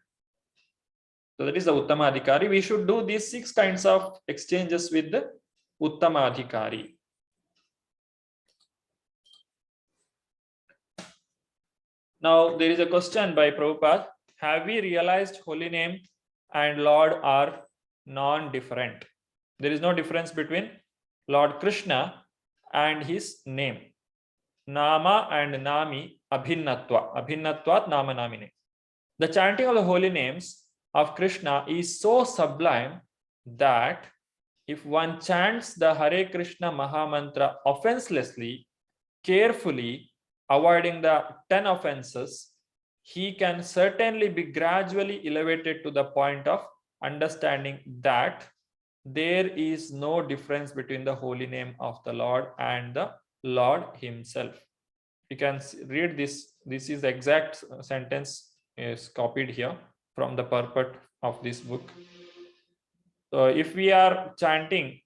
So that is the Uttamadhikari. We should do these 6 kinds of exchanges with the Uttamadhikari. Now there is a question by Prabhupada. Have we realized holy name and Lord are non-different? There is no difference between Lord Krishna and his name. Nama and Nami abhinnatva. Abhinnatvat nama namine. The chanting of the holy names of Krishna is so sublime that if one chants the Hare Krishna Mahamantra offenselessly, carefully, avoiding the 10 offenses, he can certainly be gradually elevated to the point of understanding that there is no difference between the holy name of the Lord and the Lord himself. You can read this. This is the exact sentence is copied here from the purport of this book. So if we are chanting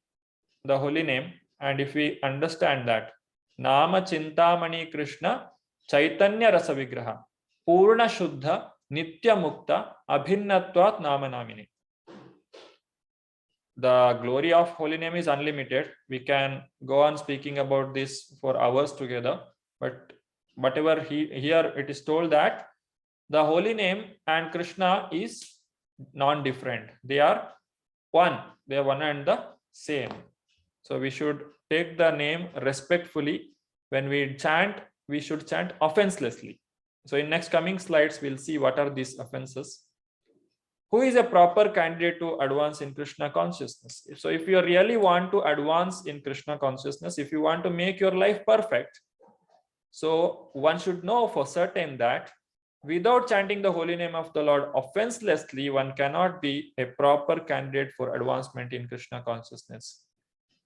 the holy name, and if we understand that Nama Chintamani Krishna Chaitanya Rasa Vigraha Purna Shuddha Nitya Mukta Abhinnatvat Nama Namine. The glory of holy name is unlimited. We can go on speaking about this for hours together, but whatever here it is told that the holy name and Krishna is non-different. They are one. They are one and the same. So we should take the name respectfully. When we chant, we should chant offenselessly. So in next coming slides, we'll see what are these offenses. Who is a proper candidate to advance in Krishna consciousness? So if you really want to advance in Krishna consciousness, if you want to make your life perfect, so one should know for certain that without chanting the holy name of the Lord offenselessly, one cannot be a proper candidate for advancement in Krishna consciousness.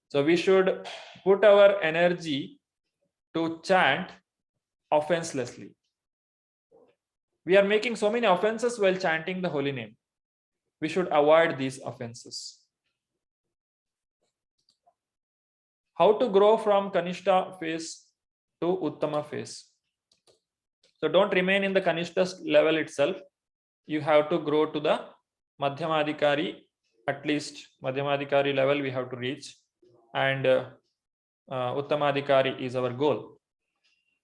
So we should put our energy to chant offenselessly. We are making so many offenses while chanting the holy name. We should avoid these offenses. How to grow from Kanishta phase to Uttama phase? So don't remain in the Kanishta level itself. You have to grow to the Madhyamadhikari, at least Madhyamadhikari level we have to reach, and Uttamadhikari is our goal.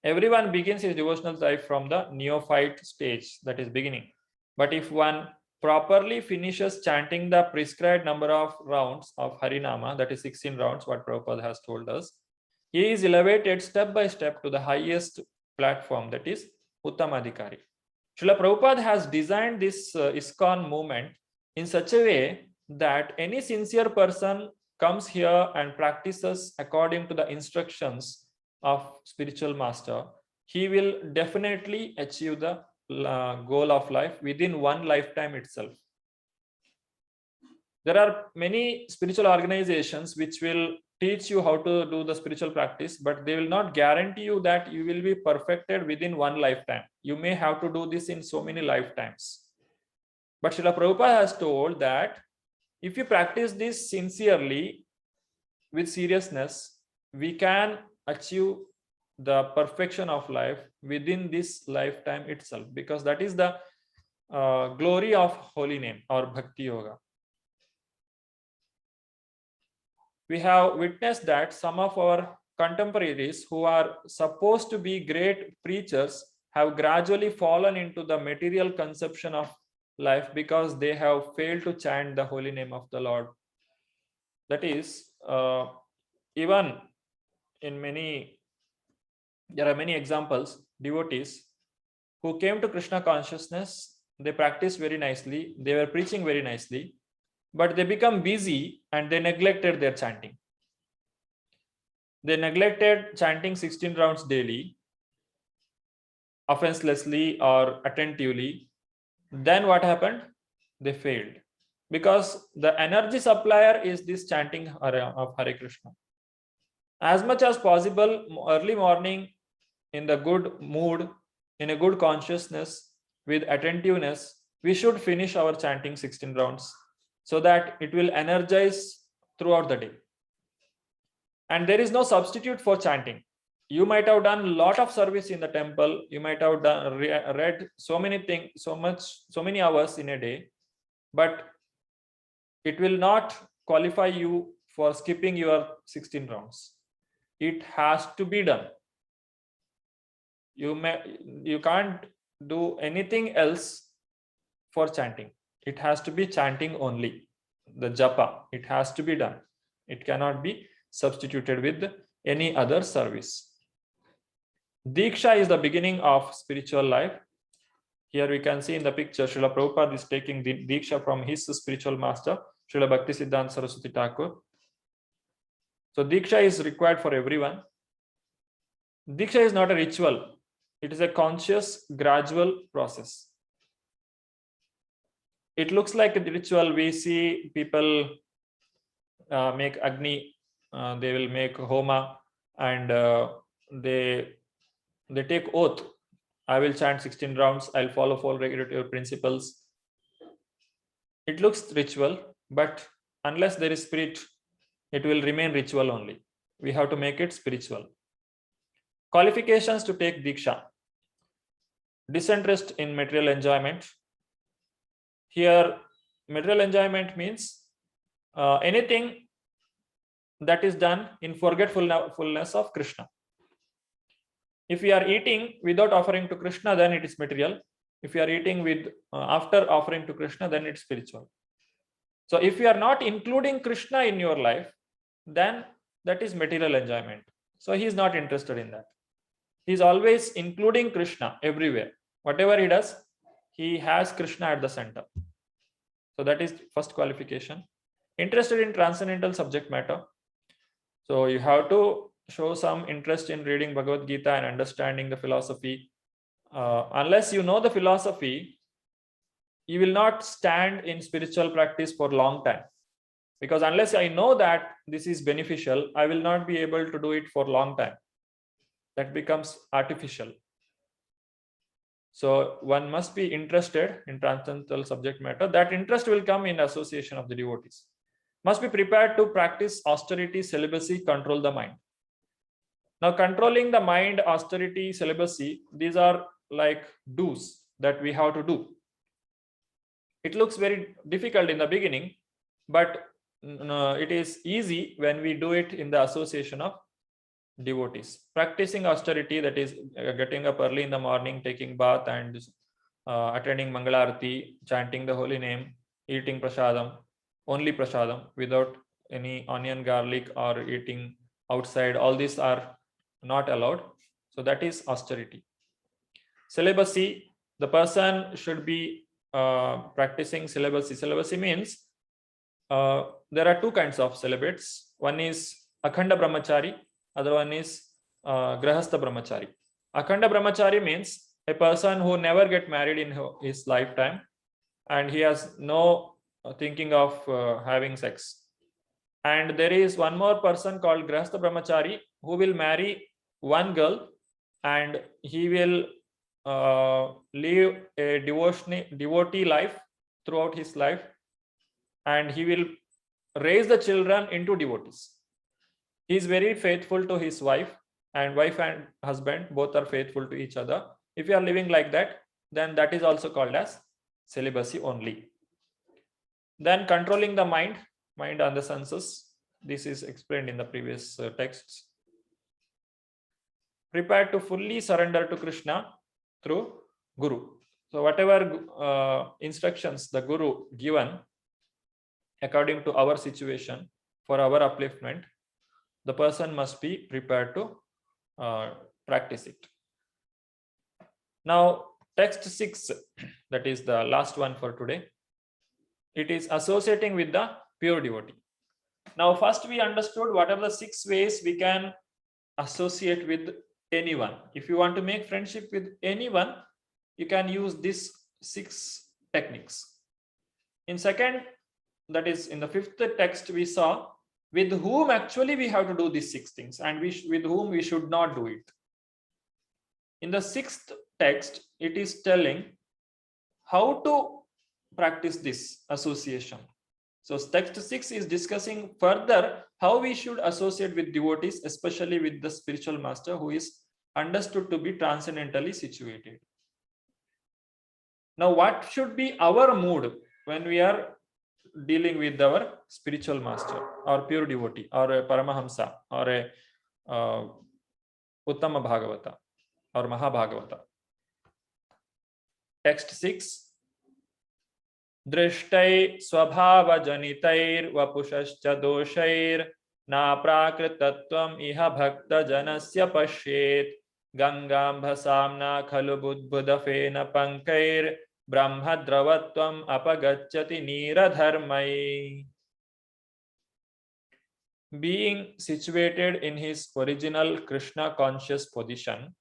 Everyone begins his devotional life from the neophyte stage, that is beginning. But if one properly finishes chanting the prescribed number of rounds of Harinama, that is 16 rounds, what Prabhupada has told us, he is elevated step by step to the highest platform, that is Uttamadhikari. Srila Prabhupada has designed this ISKCON movement in such a way that any sincere person comes here and practices according to the instructions of spiritual master, he will definitely achieve the goal of life within one lifetime itself. There are many spiritual organizations which will teach you how to do the spiritual practice, but they will not guarantee you that you will be perfected within one lifetime. You may have to do this in so many lifetimes. But Srila Prabhupada has told that if you practice this sincerely, with seriousness, we can achieve the perfection of life within this lifetime itself, because that is the glory of holy name or Bhakti Yoga. We have witnessed that some of our contemporaries who are supposed to be great preachers have gradually fallen into the material conception of life because they have failed to chant the holy name of the Lord. That is, even in there are many examples, devotees who came to Krishna consciousness, they practiced very nicely, they were preaching very nicely, but they become busy and they neglected their chanting. They neglected chanting 16 rounds daily, offenselessly or attentively. Then what happened? They failed, because the energy supplier is this chanting of Hare Krishna. As much as possible, early morning, in the good mood, in a good consciousness, with attentiveness, we should finish our chanting 16 rounds so that it will energize throughout the day. And there is no substitute for chanting. You might have done a lot of service in the temple, you might have done read so many things, so many hours in a day, but it will not qualify you for skipping your 16 rounds. It has to be done. You can't do anything else for chanting. It has to be chanting only. The japa, it has to be done. It cannot be substituted with any other service. Diksha is the beginning of spiritual life. Here we can see in the picture, Srila Prabhupada is taking the Diksha from his spiritual master, Srila Bhaktisiddhanta Saraswati Thakur. So Diksha is required for everyone. Diksha is not a ritual. It is a conscious, gradual process. It looks like a ritual. We see people make Agni, they will make Homa, and they take oath. I will chant 16 rounds. I'll follow 4 regulatory principles. It looks ritual, but unless there is spirit, it will remain ritual only. We have to make it spiritual. Qualifications to take Diksha. Disinterest in material enjoyment. Here, material enjoyment means anything that is done in forgetfulness of Krishna. If we are eating without offering to Krishna, then it is material. If you are eating with after offering to Krishna, then it's spiritual. So if you are not including Krishna in your life, then that is material enjoyment. So he is not interested in that. He is always including Krishna everywhere. Whatever he does, he has Krishna at the center. So that is first qualification. Interested in transcendental subject matter. So you have to show some interest in reading Bhagavad Gita and understanding the philosophy. Unless you know the philosophy, you will not stand in spiritual practice for a long time. Because unless I know that this is beneficial, I will not be able to do it for a long time. That becomes artificial. So one must be interested in transcendental subject matter. That interest will come in association of the devotees. Must be prepared to practice austerity, celibacy, control the mind. Now, controlling the mind, austerity, celibacy, these are like do's that we have to do. It looks very difficult in the beginning, but it is easy when we do it in the association of devotees. Practicing austerity, that is getting up early in the morning, taking bath and attending Mangalarati, chanting the holy name, eating prasadam, only prasadam, without any onion, garlic, or eating outside. All these are not allowed. So that is austerity. Celibacy, the person should be practicing celibacy. Celibacy means there are 2 kinds of celibates. One is Akhanda Brahmachari, other one is Grahastha Brahmachari. Akhanda Brahmachari means a person who never get married in his lifetime and he has no thinking of having sex. And there is one more person called Grahastha Brahmachari who will marry one girl and he will live a devotee life throughout his life, and he will raise the children into devotees. He is very faithful to his wife, and wife and husband both are faithful to each other. If you are living like that, then that is also called as celibacy only. Then controlling the mind and the senses. This is explained in the previous texts. Prepared to fully surrender to Krishna through Guru. So whatever instructions the Guru given according to our situation for our upliftment, the person must be prepared to practice it. Now, Text 6, that is the last one for today. It is associating with the pure devotee. Now, first we understood what are the 6 ways we can associate with anyone. If you want to make friendship with anyone, you can use these 6 techniques. In second, that is in the 5th text, we saw with whom actually we have to do these 6 things and with whom we should not do it. In the 6th text, it is telling how to practice this association. So text 6 is discussing further how we should associate with devotees, especially with the spiritual master who is understood to be transcendentally situated. Now, what should be our mood when we are dealing with our spiritual master or pure devotee or a Paramahamsa or a Uttama Bhagavata or Mahabhagavata? Text 6. दृष्टै स्वभावजनितैर् वपुषश्च दोषैर् नाप्राकृतत्वम् इह भक्तजनस्य पश्येत् गंगाम्भसाम्ना खलु बुद्बुदफेन पंकैर् ब्रह्मद्रवत्वम् अपगच्छति नीरधर्मै. Being situated in his original Krishna conscious position,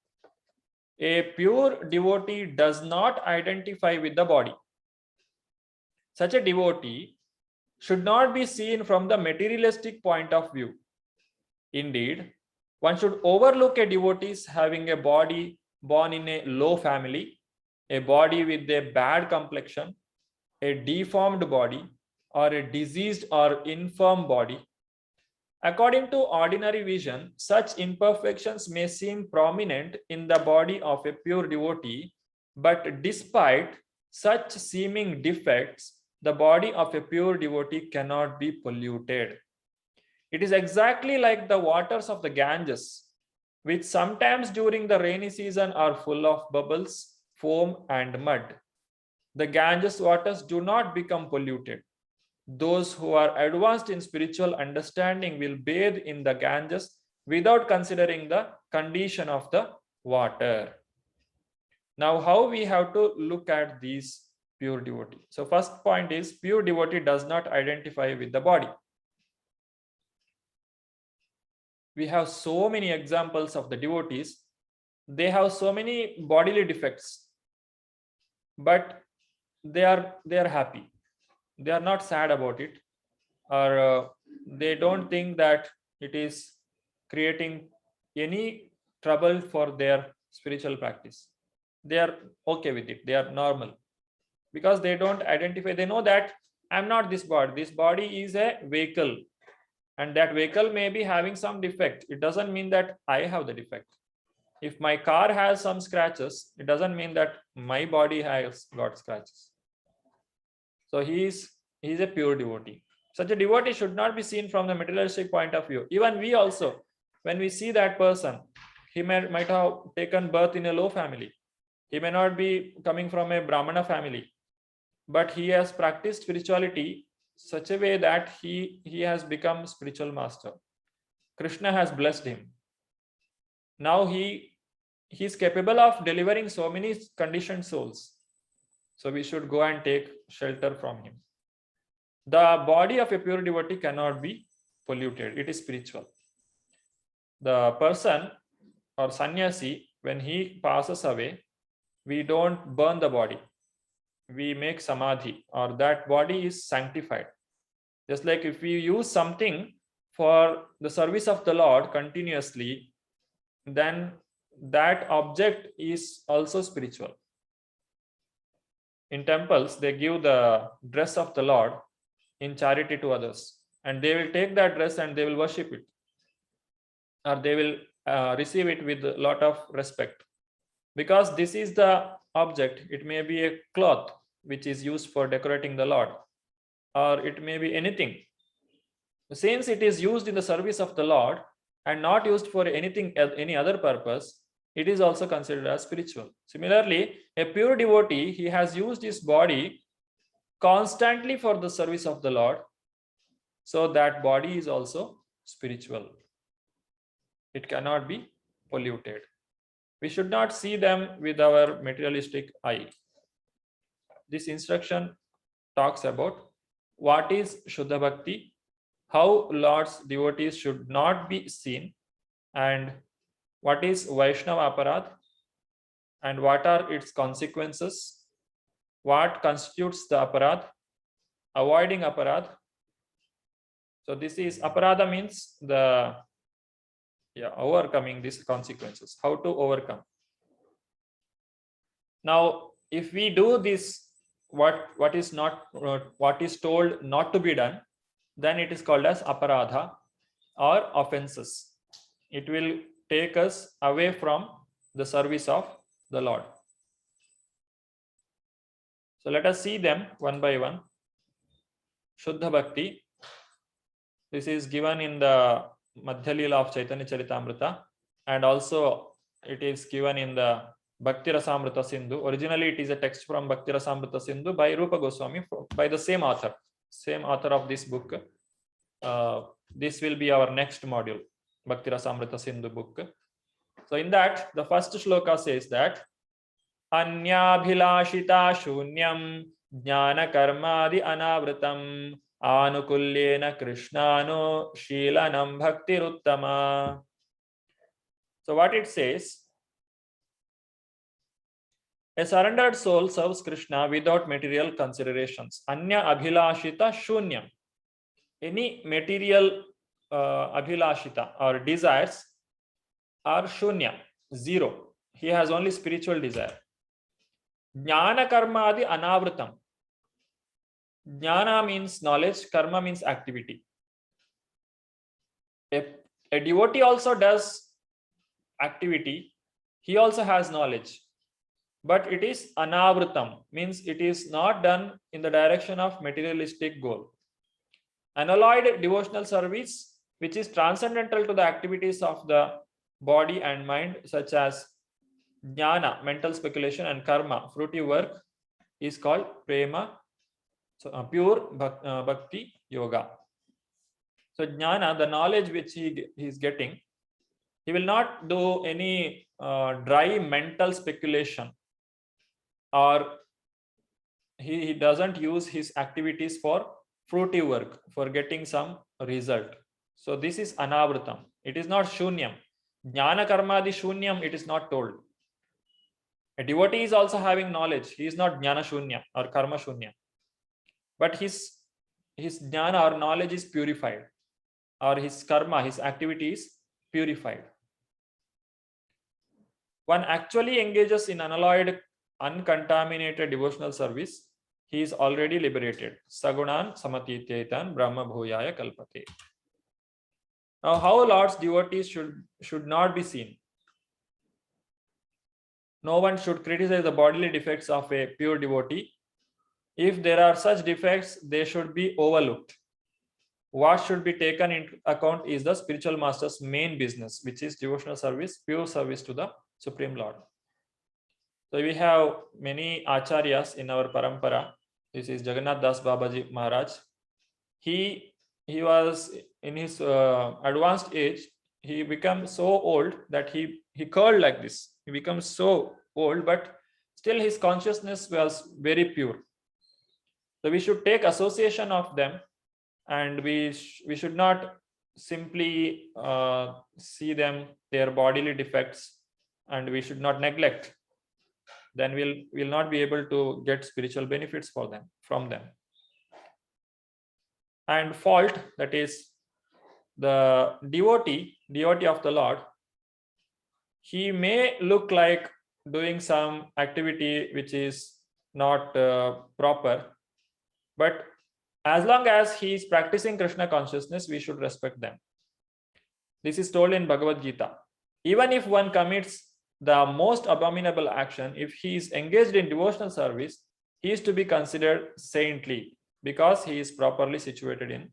a pure devotee does not identify with the body. Such a devotee should not be seen from the materialistic point of view. Indeed, one should overlook a devotee having a body born in a low family, a body with a bad complexion, a deformed body, or a diseased or infirm body. According to ordinary vision, such imperfections may seem prominent in the body of a pure devotee, but despite such seeming defects, the body of a pure devotee cannot be polluted. It is exactly like the waters of the Ganges, which sometimes during the rainy season are full of bubbles, foam, and mud. The Ganges waters do not become polluted. Those who are advanced in spiritual understanding will bathe in the Ganges without considering the condition of the water. Now, how we have to look at these pure devotee? So first point is pure devotee does not identify with the body. We have so many examples of the devotees. They have so many bodily defects, but they are happy. They are not sad about it, or they don't think that it is creating any trouble for their spiritual practice. They are okay with it. They are normal because they don't identify. They know that I'm not this body. This body is a vehicle, and that vehicle may be having some defect. It doesn't mean that I have the defect. If my car has some scratches, it doesn't mean that my body has got scratches. So he is a pure devotee. Such a devotee should not be seen from the materialistic point of view. Even we also, when we see that person, he might have taken birth in a low family. He may not be coming from a Brahmana family, but he has practiced spirituality such a way that he has become spiritual master. Krishna has blessed him. Now he is capable of delivering so many conditioned souls. So we should go and take shelter from him. The body of a pure devotee cannot be polluted. It is spiritual. The person or sannyasi, when he passes away, we don't burn the body. We make samadhi, or that body is sanctified. Just like if we use something for the service of the Lord continuously, then that object is also spiritual. In temples, they give the dress of the Lord in charity to others, and they will take that dress and they will worship it, or they will receive it with a lot of respect, because this is the object. It may be a cloth which is used for decorating the Lord, or it may be anything. Since it is used in the service of the Lord and not used for any other purpose, it is also considered as spiritual. Similarly, a pure devotee, he has used his body constantly for the service of the Lord, so that body is also spiritual. It cannot be polluted. We should not see them with our materialistic eye. This instruction talks about what is Shuddha Bhakti, how Lord's devotees should not be seen, and what is Vaishnava Aparadh, and what are its consequences, what constitutes the Aparadh, avoiding Aparadh. So this is Aparadha means the overcoming these consequences, how to overcome. Now, if we do this, what is told not to be done, then it is called as aparadha or offenses. It will take us away from the service of the Lord. So let us see them one by one. Shuddha Bhakti. This is given in the Madhya Leela of Chaitanya Charitamrita, and also it is given in the Bhakti Rasamrita Sindhu. Originally, it is a text from Bhakti Rasamrita Sindhu by Rupa Goswami, by the same author of this book. This will be our next module, Bhakti Rasamrita Sindhu book. So in that, the first shloka says that Anyabhilashita shunyam jnana karmadi anavritam anukulyena krishnano shilanam bhaktiruttama. So what it says, a surrendered soul serves Krishna without material considerations. Anya abhilashita shunyam. Any material abhilashita or desires are shunya, zero. He has only spiritual desire. Jnana karma adi anavritam. Jnana means knowledge, karma means activity. A devotee also does activity. He also has knowledge. But it is anavritam, means it is not done in the direction of materialistic goal. Unalloyed devotional service, which is transcendental to the activities of the body and mind, such as jnana, mental speculation, and karma, fruitive work, is called prema, so pure bhakti yoga. So jnana, the knowledge which he is getting, he will not do any dry mental speculation, or he doesn't use his activities for fruitive work, for getting some result. So this is anavritam. It is not shunyam. Jnana karmadi shunyam, it is not told. A devotee is also having knowledge. He is not jnana shunya or karma shunya. But his jnana or knowledge is purified, or his karma, his activity is purified. One actually engages in unalloyed, uncontaminated devotional service, he is already liberated. Sagunan samatityaitan brahma bhuyaya kalpate. Now, how Lord's devotees should not be seen. No one should criticize the bodily defects of a pure devotee. If there are such defects, they should be overlooked. What should be taken into account is the spiritual master's main business, which is devotional service, pure service to the Supreme Lord. So we have many acharyas in our parampara. This is Jagannath Das Babaji Maharaj. He was in his advanced age. He becomes so old that he curled like this. He becomes so old, but still his consciousness was very pure. So we should take association of them, and we should not simply see them, their bodily defects, and we should not neglect. Then we'll not be able to get spiritual benefits from them. And fault, that is the devotee of the Lord, he may look like doing some activity which is not proper, but as long as he is practicing Krishna consciousness, we should respect them. This is told in Bhagavad Gita. Even if one commits the most abominable action, if he is engaged in devotional service, he is to be considered saintly because he is properly situated in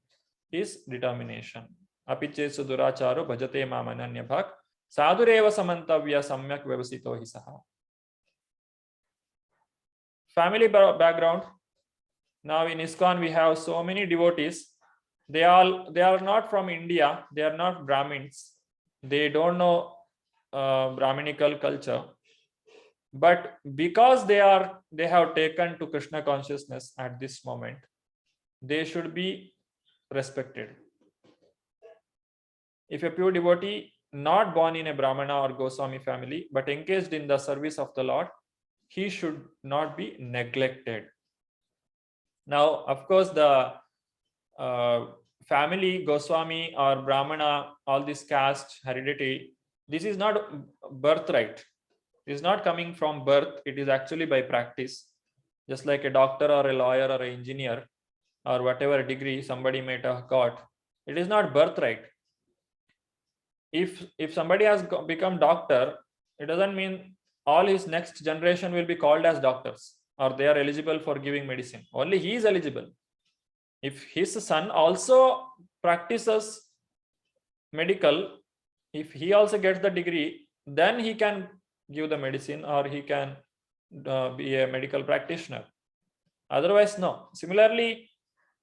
his determination. Apichesu duracharo bhajate mamananya bhak sadhureva samantavya samyak vyavasito hi saha. Family background. Now in ISKCON we have so many devotees. They are not from India. They are not Brahmins. They don't know Brahminical culture, but because they have taken to Krishna consciousness at this moment, they should be respected. If a pure devotee not born in a Brahmana or Goswami family but engaged in the service of the Lord, he should not be neglected. Now, of course, the family, Goswami or Brahmana, all this caste, heredity, this is not birthright. It is not coming from birth. It is actually by practice. Just like a doctor or a lawyer or an engineer or whatever degree somebody might have got, it is not birthright. If somebody has become doctor, it doesn't mean all his next generation will be called as doctors or they are eligible for giving medicine. Only he is eligible. If his son also practices medical, if he also gets the degree, then he can give the medicine or he can be a medical practitioner. Otherwise, no. Similarly,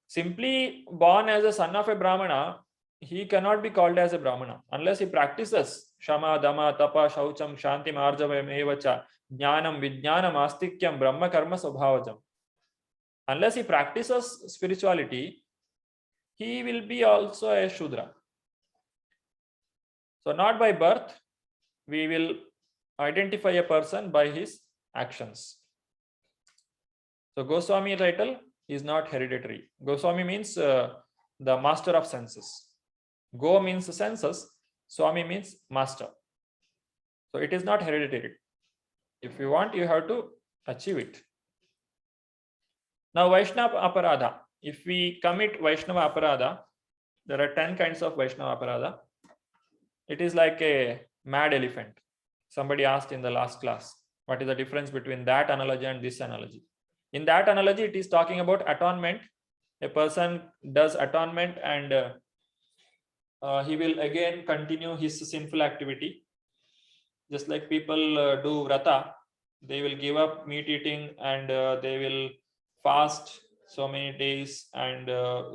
simply born as a son of a Brahmana, he cannot be called as a Brahmana unless he practices Shama, Dama, Tapa, Shaucham, Shanti, Marjavam, Evacha, Jnanam, Vijnanam, Astikyam, Brahma, Karma, Swabhavajam. Unless he practices spirituality, he will be also a Shudra. So, not by birth, we will identify a person by his actions. So, Goswami title is not hereditary. Goswami means the master of senses. Go means senses, Swami means master. So it is not hereditary. If you want, you have to achieve it. Now, Vaishnava Aparadha. If we commit Vaishnava Aparadha, there are 10 kinds of Vaishnava Aparadha. It is like a mad elephant. Somebody asked in the last class, what is the difference between that analogy and this analogy? In that analogy, it is talking about atonement. A person does atonement and he will again continue his sinful activity. Just like people do vrata, they will give up meat eating and they will fast so many days and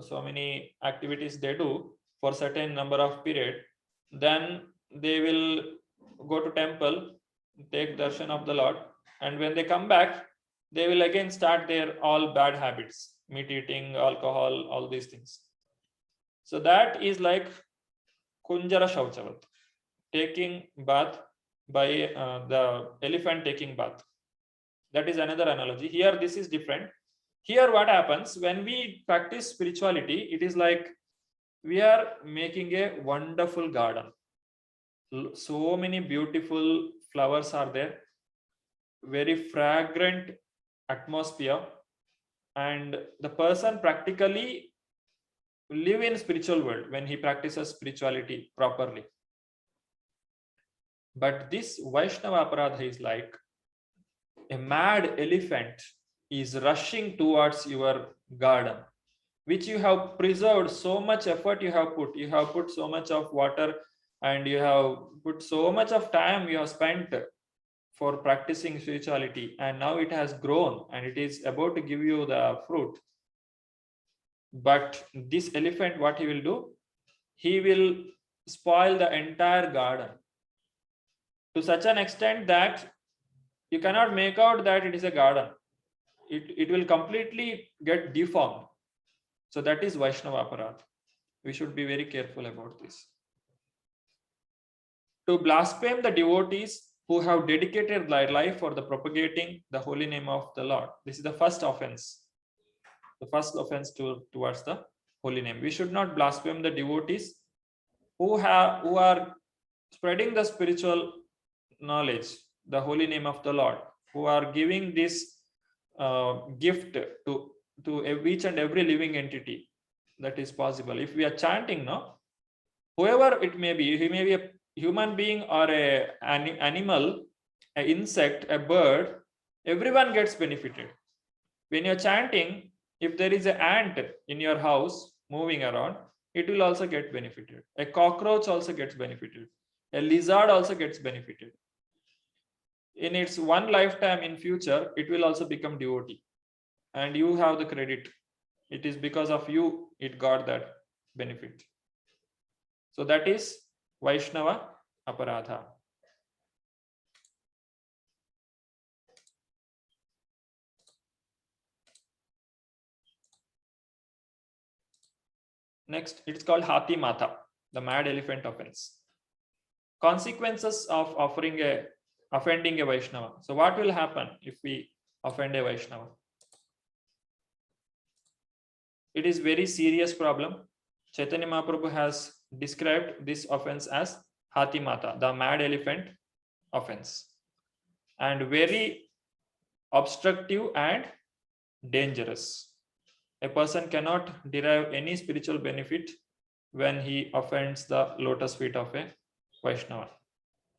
so many activities they do for certain number of period. Then they will go to temple, take darshan of the Lord, and when they come back, they will again start their all bad habits, meat eating, alcohol, all these things. So that is like Kunjara Shauchavat, taking bath by the elephant taking bath. That is another analogy. Here, this is different. Here, what happens when we practice spirituality, it is like we are making a wonderful garden. So many beautiful flowers are there, very fragrant atmosphere, and the person practically live in spiritual world when he practices spirituality properly. But this Vaishnava Aparadha is like a mad elephant is rushing towards your garden, which you have preserved. So much effort you have put so much of water and you have put so much of time you have spent for practicing spirituality, and now it has grown and it is about to give you the fruit. But this elephant, what he will do, he will spoil the entire garden to such an extent that you cannot make out that it is a garden. It will completely get deformed. So that is Vaishnava Aparadha. We should be very careful about this. To blaspheme the devotees who have dedicated their life for the propagating the holy name of the Lord. This is the first offense. The first offense towards the holy name. We should not blaspheme the devotees who are spreading the spiritual knowledge, the holy name of the Lord, who are giving this gift to each and every living entity that is possible. If we are chanting, no, whoever it may be, he may be a human being or an animal, an insect, a bird, everyone gets benefited. When you're chanting, if there is an ant in your house moving around, it will also get benefited. A cockroach also gets benefited. A lizard also gets benefited. In its one lifetime in future, it will also become devotee. And you have the credit. It is because of you, it got that benefit. So that is Vaishnava Aparadha. Next, it's called Hathi Mata, the mad elephant offense. Consequences of offending a Vaishnava. So what will happen if we offend a Vaishnava? It is very serious problem. Chaitanya Mahaprabhu has described this offense as Hathi Mata, the mad elephant offense, and very obstructive and dangerous. A person cannot derive any spiritual benefit when he offends the lotus feet of a Vaishnava.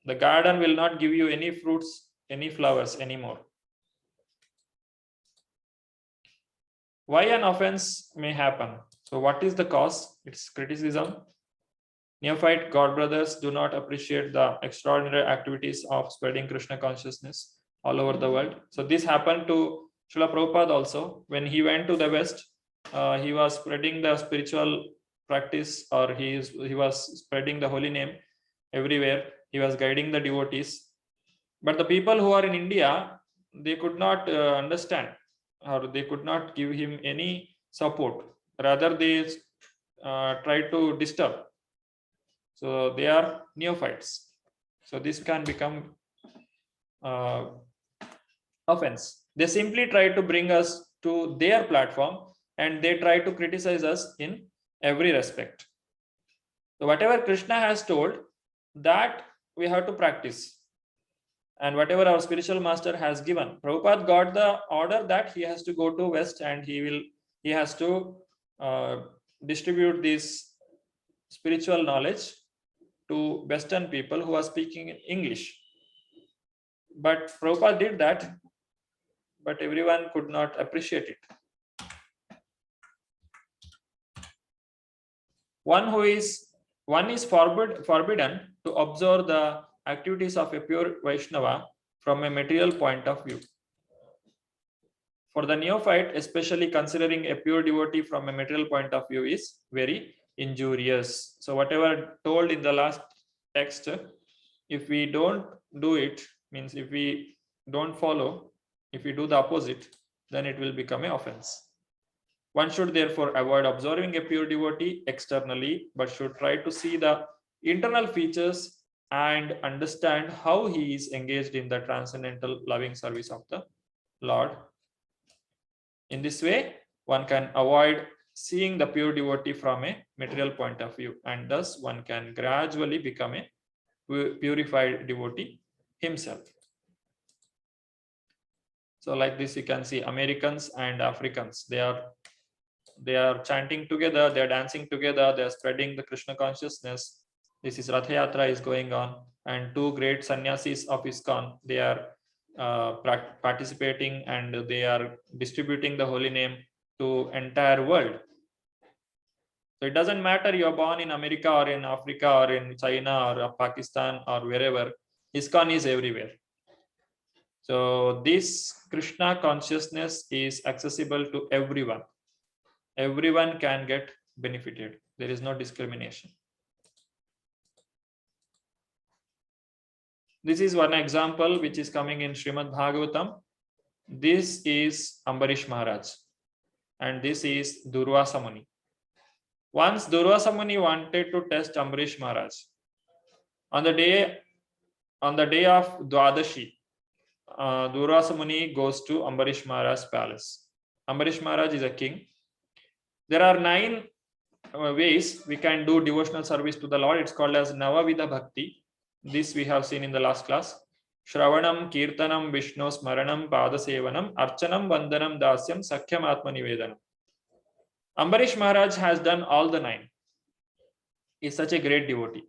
The garden will not give you any fruits, any flowers anymore. Why an offense may happen? So what is the cause? It's criticism. Neophyte God brothers do not appreciate the extraordinary activities of spreading Krishna consciousness all over the world. So this happened to Srila Prabhupada also. When he went to the West, he was spreading the spiritual practice, or he was spreading the holy name everywhere. He was guiding the devotees. But the people who are in India, they could not understand, or they could not give him any support. Rather, they tried to disturb. So they are neophytes. So this can become offense. They simply try to bring us to their platform, and they try to criticize us in every respect. So whatever Krishna has told, that we have to practice. And whatever our spiritual master has given, Prabhupada got the order that he has to go to West, and he has to distribute this spiritual knowledge to Western people who are speaking in English. But Prabhupada did that, but everyone could not appreciate it. One is forbidden to observe the activities of a pure Vaishnava from a material point of view. For the neophyte, especially considering a pure devotee from a material point of view is very injurious. So whatever told in the last text, if we don't do it, means if we don't follow, if we do the opposite, then it will become an offense. One should therefore avoid observing a pure devotee externally, but should try to see the internal features and understand how he is engaged in the transcendental loving service of the Lord. In this way, one can avoid seeing the pure devotee from a material point of view, and thus one can gradually become a purified devotee himself. So like this, you can see Americans and Africans, they are chanting together, they are dancing together, they are spreading the Krishna consciousness. This is Ratha Yatra is going on, and two great sannyasis of ISKCON, they are participating, and they are distributing the holy name to entire world. So it doesn't matter you are born in America or in Africa or in China or Pakistan or wherever, ISKCON is everywhere. So this Krishna consciousness is accessible to everyone. Everyone can get benefited. There is no discrimination. This is one example which is coming in Srimad Bhagavatam. This is Ambarish Maharaj, and this is Durvasa Muni. Once Durvasa Muni wanted to test Ambarish Maharaj. On the day of Dwadashi, Durvasa Muni goes to Ambarish Maharaj's palace. Ambarish Maharaj is a king. There are 9 ways we can do devotional service to the Lord. It's called as Navavidha Bhakti. This we have seen in the last class. Shravanam, Kirtanam, Vishnu, Smaranam, Padasevanam, Archanam, Vandanam, Dasyam, Sakhyam, Atma Nivedanam. Ambarish Maharaj has done all the 9. He is such a great devotee.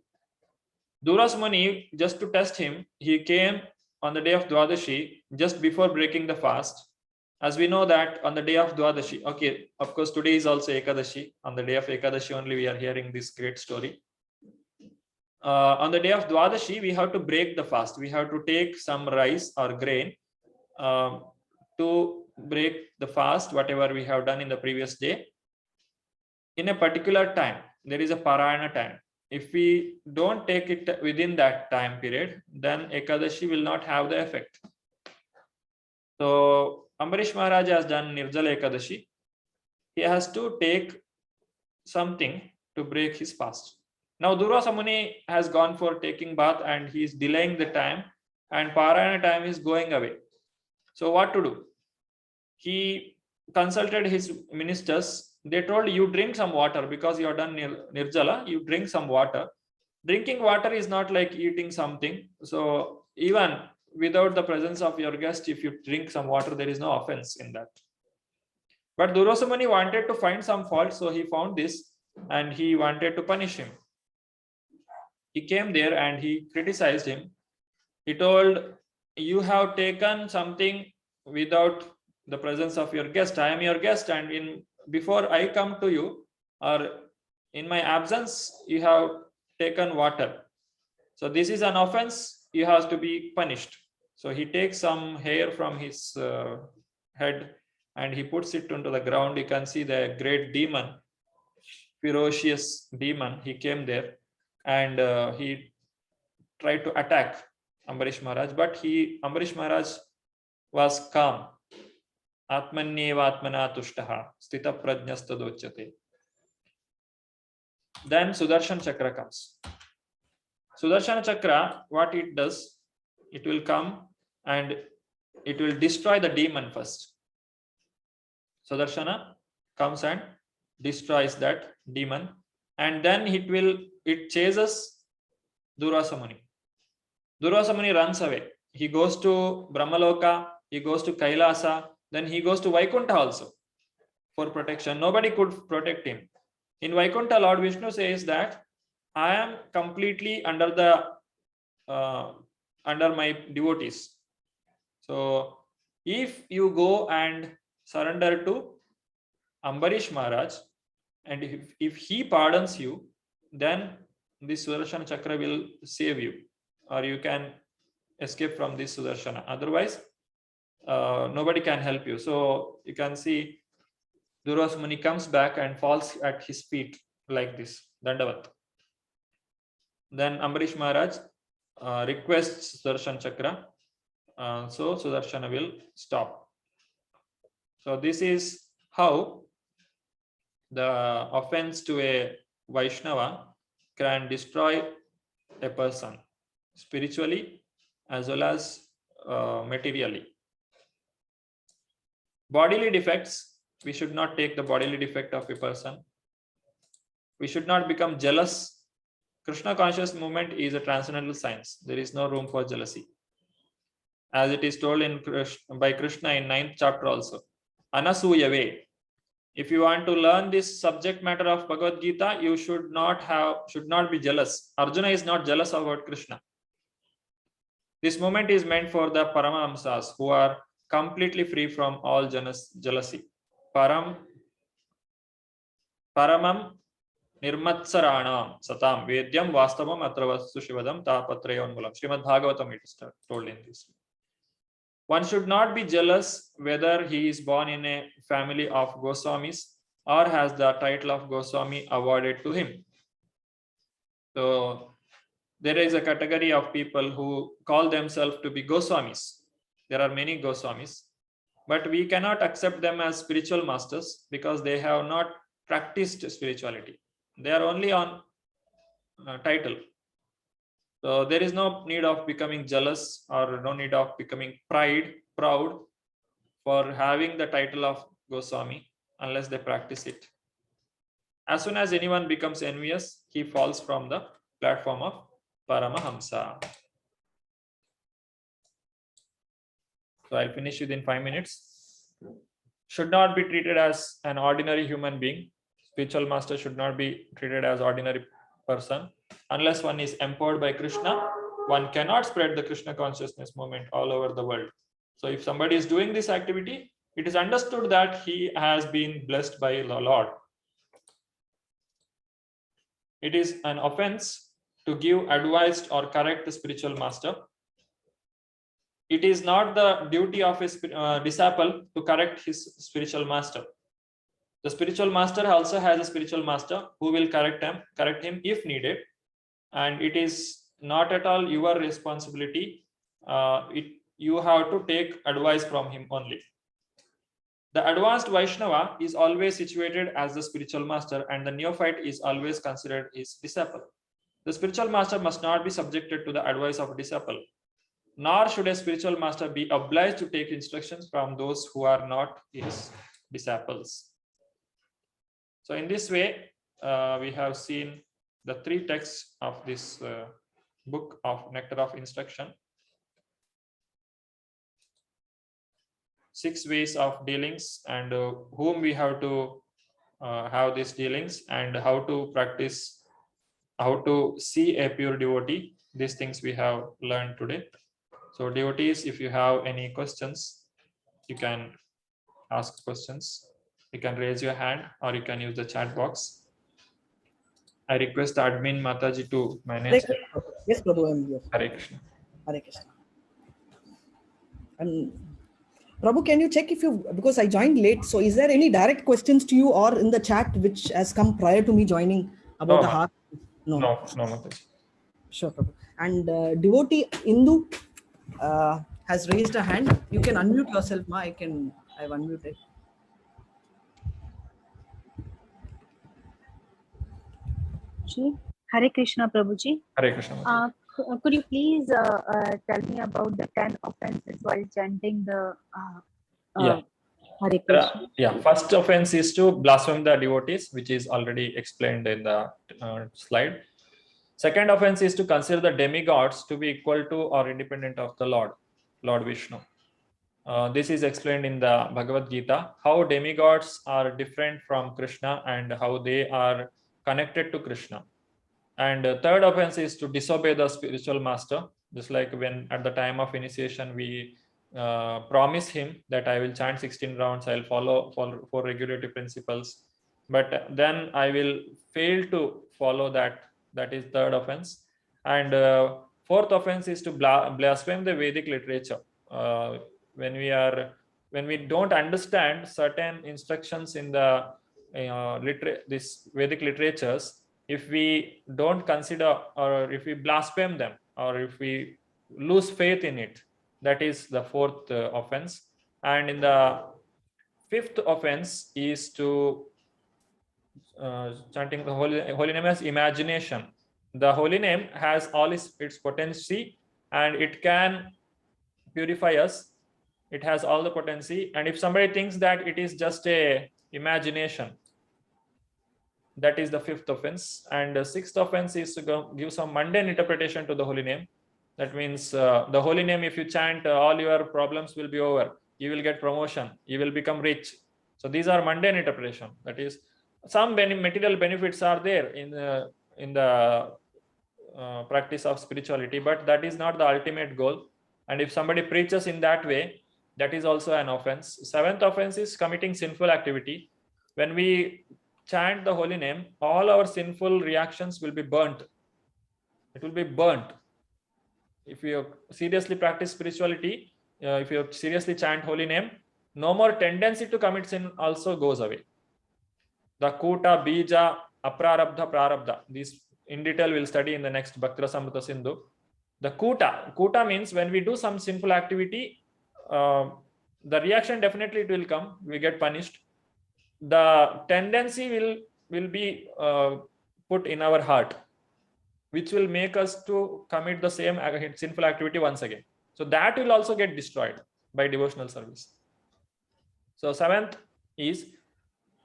Durvasa Muni, just to test him, he came on the day of Dwadashi, just before breaking the fast. As we know that on the day of Dwadashi, okay, of course today is also Ekadashi. On the day of Ekadashi only we are hearing this great story. On the day of Dwadashi, we have to break the fast. We have to take some rice or grain to break the fast, whatever we have done in the previous day. In a particular time, there is a Parayana time. If we don't take it within that time period, then Ekadashi will not have the effect. So Ambarish Maharaj has done Nirjala Ekadashi. He has to take something to break his fast. Now Durvasa Muni has gone for taking bath and he is delaying the time, and Parayana time is going away. So what to do? He consulted his ministers. They told, you drink some water because you are done Nirjala, you drink some water. Drinking water is not like eating something. So even without the presence of your guest, if you drink some water, there is no offense in that. But Durvasa Muni wanted to find some fault, so he found this and he wanted to punish him. He came there and he criticized him. He told, you have taken something without the presence of your guest. I am your guest, and before I come to you, or in my absence, you have taken water. So this is an offense. You have to be punished. So he takes some hair from his head and he puts it onto the ground. You can see the great demon, ferocious demon. He came there and he tried to attack Ambarish Maharaj, but Ambarish Maharaj was calm. Atmanyeva atmana tushtaha sthita prajnastadochyate. Then Sudarshan Chakra comes. Sudarshan Chakra, what it does, it will come and it will destroy the demon first. Sudarshana comes and destroys that demon, and then it chases Durvasa Muni. Durvasa Muni runs away. He goes to Brahmaloka, he goes to Kailasa, then he goes to Vaikuntha also for protection. Nobody could protect him. In Vaikuntha, Lord Vishnu says that I am completely under my devotees. So if you go and surrender to Ambarish Maharaj, and if he pardons you, then this Sudarshan Chakra will save you, or you can escape from this Sudarshana. Otherwise, nobody can help you. So you can see Durvasa Muni comes back and falls at his feet like this, Dandavat. Then Ambarish Maharaj requests Sudarshan Chakra, so Sudarshana will stop. So this is how the offense to a Vaishnava can destroy a person spiritually as well as materially. Bodily defects, we should not take the bodily defect of a person. We should not become jealous. Krishna conscious movement is a transcendental science. There is no room for jealousy. As it is told by Krishna in 9th chapter also. Anasuyave. If you want to learn this subject matter of Bhagavad Gita, you should not be jealous. Arjuna is not jealous about Krishna. This moment is meant for the Paramahamsas who are completely free from all jealousy. Paramam nirmatsaranam satam vedyam vastavam atravastu shivadam tapatrayon Srimad Bhagavatam, it is told in this. One should not be jealous whether he is born in a family of Goswamis or has the title of Goswami awarded to him. So there is a category of people who call themselves to be Goswamis. There are many Goswamis, but we cannot accept them as spiritual masters because they have not practiced spirituality. They are only on title. So there is no need of becoming jealous or no need of becoming proud for having the title of Goswami unless they practice it. As soon as anyone becomes envious, he falls from the platform of Paramahamsa. So I'll finish within 5 minutes. Should not be treated as an ordinary human being. Spiritual master should not be treated as ordinary person. Unless one is empowered by Krishna, one cannot spread the Krishna consciousness movement all over the world. So if somebody is doing this activity, it is understood that he has been blessed by the Lord. It is an offense to give advice or correct the spiritual master. It is not the duty of a disciple to correct his spiritual master. The spiritual master also has a spiritual master who will correct him if needed. And it is not at all your responsibility. You have to take advice from him only. The advanced Vaishnava is always situated as the spiritual master, and the neophyte is always considered his disciple. The spiritual master must not be subjected to the advice of a disciple, nor should a spiritual master be obliged to take instructions from those who are not his disciples. So in this way, we have seen the three texts of this book of Nectar of Instruction. 6 ways of dealings, and whom we have to have these dealings, and how to practice, how to see a pure devotee. These things we have learned today. So devotees, if you have any questions, you can ask questions. You can raise your hand or you can use the chat box. I request the admin Mataji to manage. Yes, Prabhu, I am here. Hare Krishna. Hare Krishna. And Prabhu, can you check if you, because I joined late, so is there any direct questions to you or in the chat which has come prior to me joining about No, the heart? no, Mataji. Sure, Prabhu. And devotee Indu has raised a hand. You can unmute yourself, ma. I've unmuted. Hare Krishna, Prabhuji. Hare Krishna. Could you please tell me about the 10 offenses while chanting the Yeah. Hare Krishna? Yeah, first offense is to blaspheme the devotees, which is already explained in the slide. Second offense is to consider the demigods to be equal to or independent of the Lord Vishnu. This is explained in the Bhagavad Gita, how demigods are different from Krishna and how they are connected to Krishna. And third offense is to disobey the spiritual master, just like when at the time of initiation we promise him that I will chant 16 rounds, I'll follow 4 regulative principles, but then I will fail to follow that. That is third offense. And fourth offense is to blaspheme the Vedic literature. When we don't understand certain instructions in the this Vedic literatures, if we don't consider, or if we blaspheme them, or if we lose faith in it, that is the fourth offense. And in the fifth offense is to chanting the holy name as imagination. The holy name has all its potency, and it can purify us. It has all the potency, and if somebody thinks that it is just a imagination, that is the fifth offense. And the sixth offense is to give some mundane interpretation to the holy name. That means the holy name, if you chant, all your problems will be over. You will get promotion. You will become rich. So these are mundane interpretation. That is, some material benefits are there in the practice of spirituality, but that is not the ultimate goal. And if somebody preaches in that way, that is also an offense. Seventh offense is committing sinful activity. When we chant the holy name, all our sinful reactions will be burnt. It will be burnt. If you seriously practice spirituality, if you seriously chant holy name, no more tendency to commit sin also goes away. The Kuta, Bija, Aprarabdha, Prarabdha, these in detail we'll study in the next Bhakti Rasamrita Sindhu. The Kuta means when we do some sinful activity, the reaction definitely it will come. We get punished. The tendency will be put in our heart, which will make us to commit the same sinful activity once again. So that will also get destroyed by devotional service. So seventh is,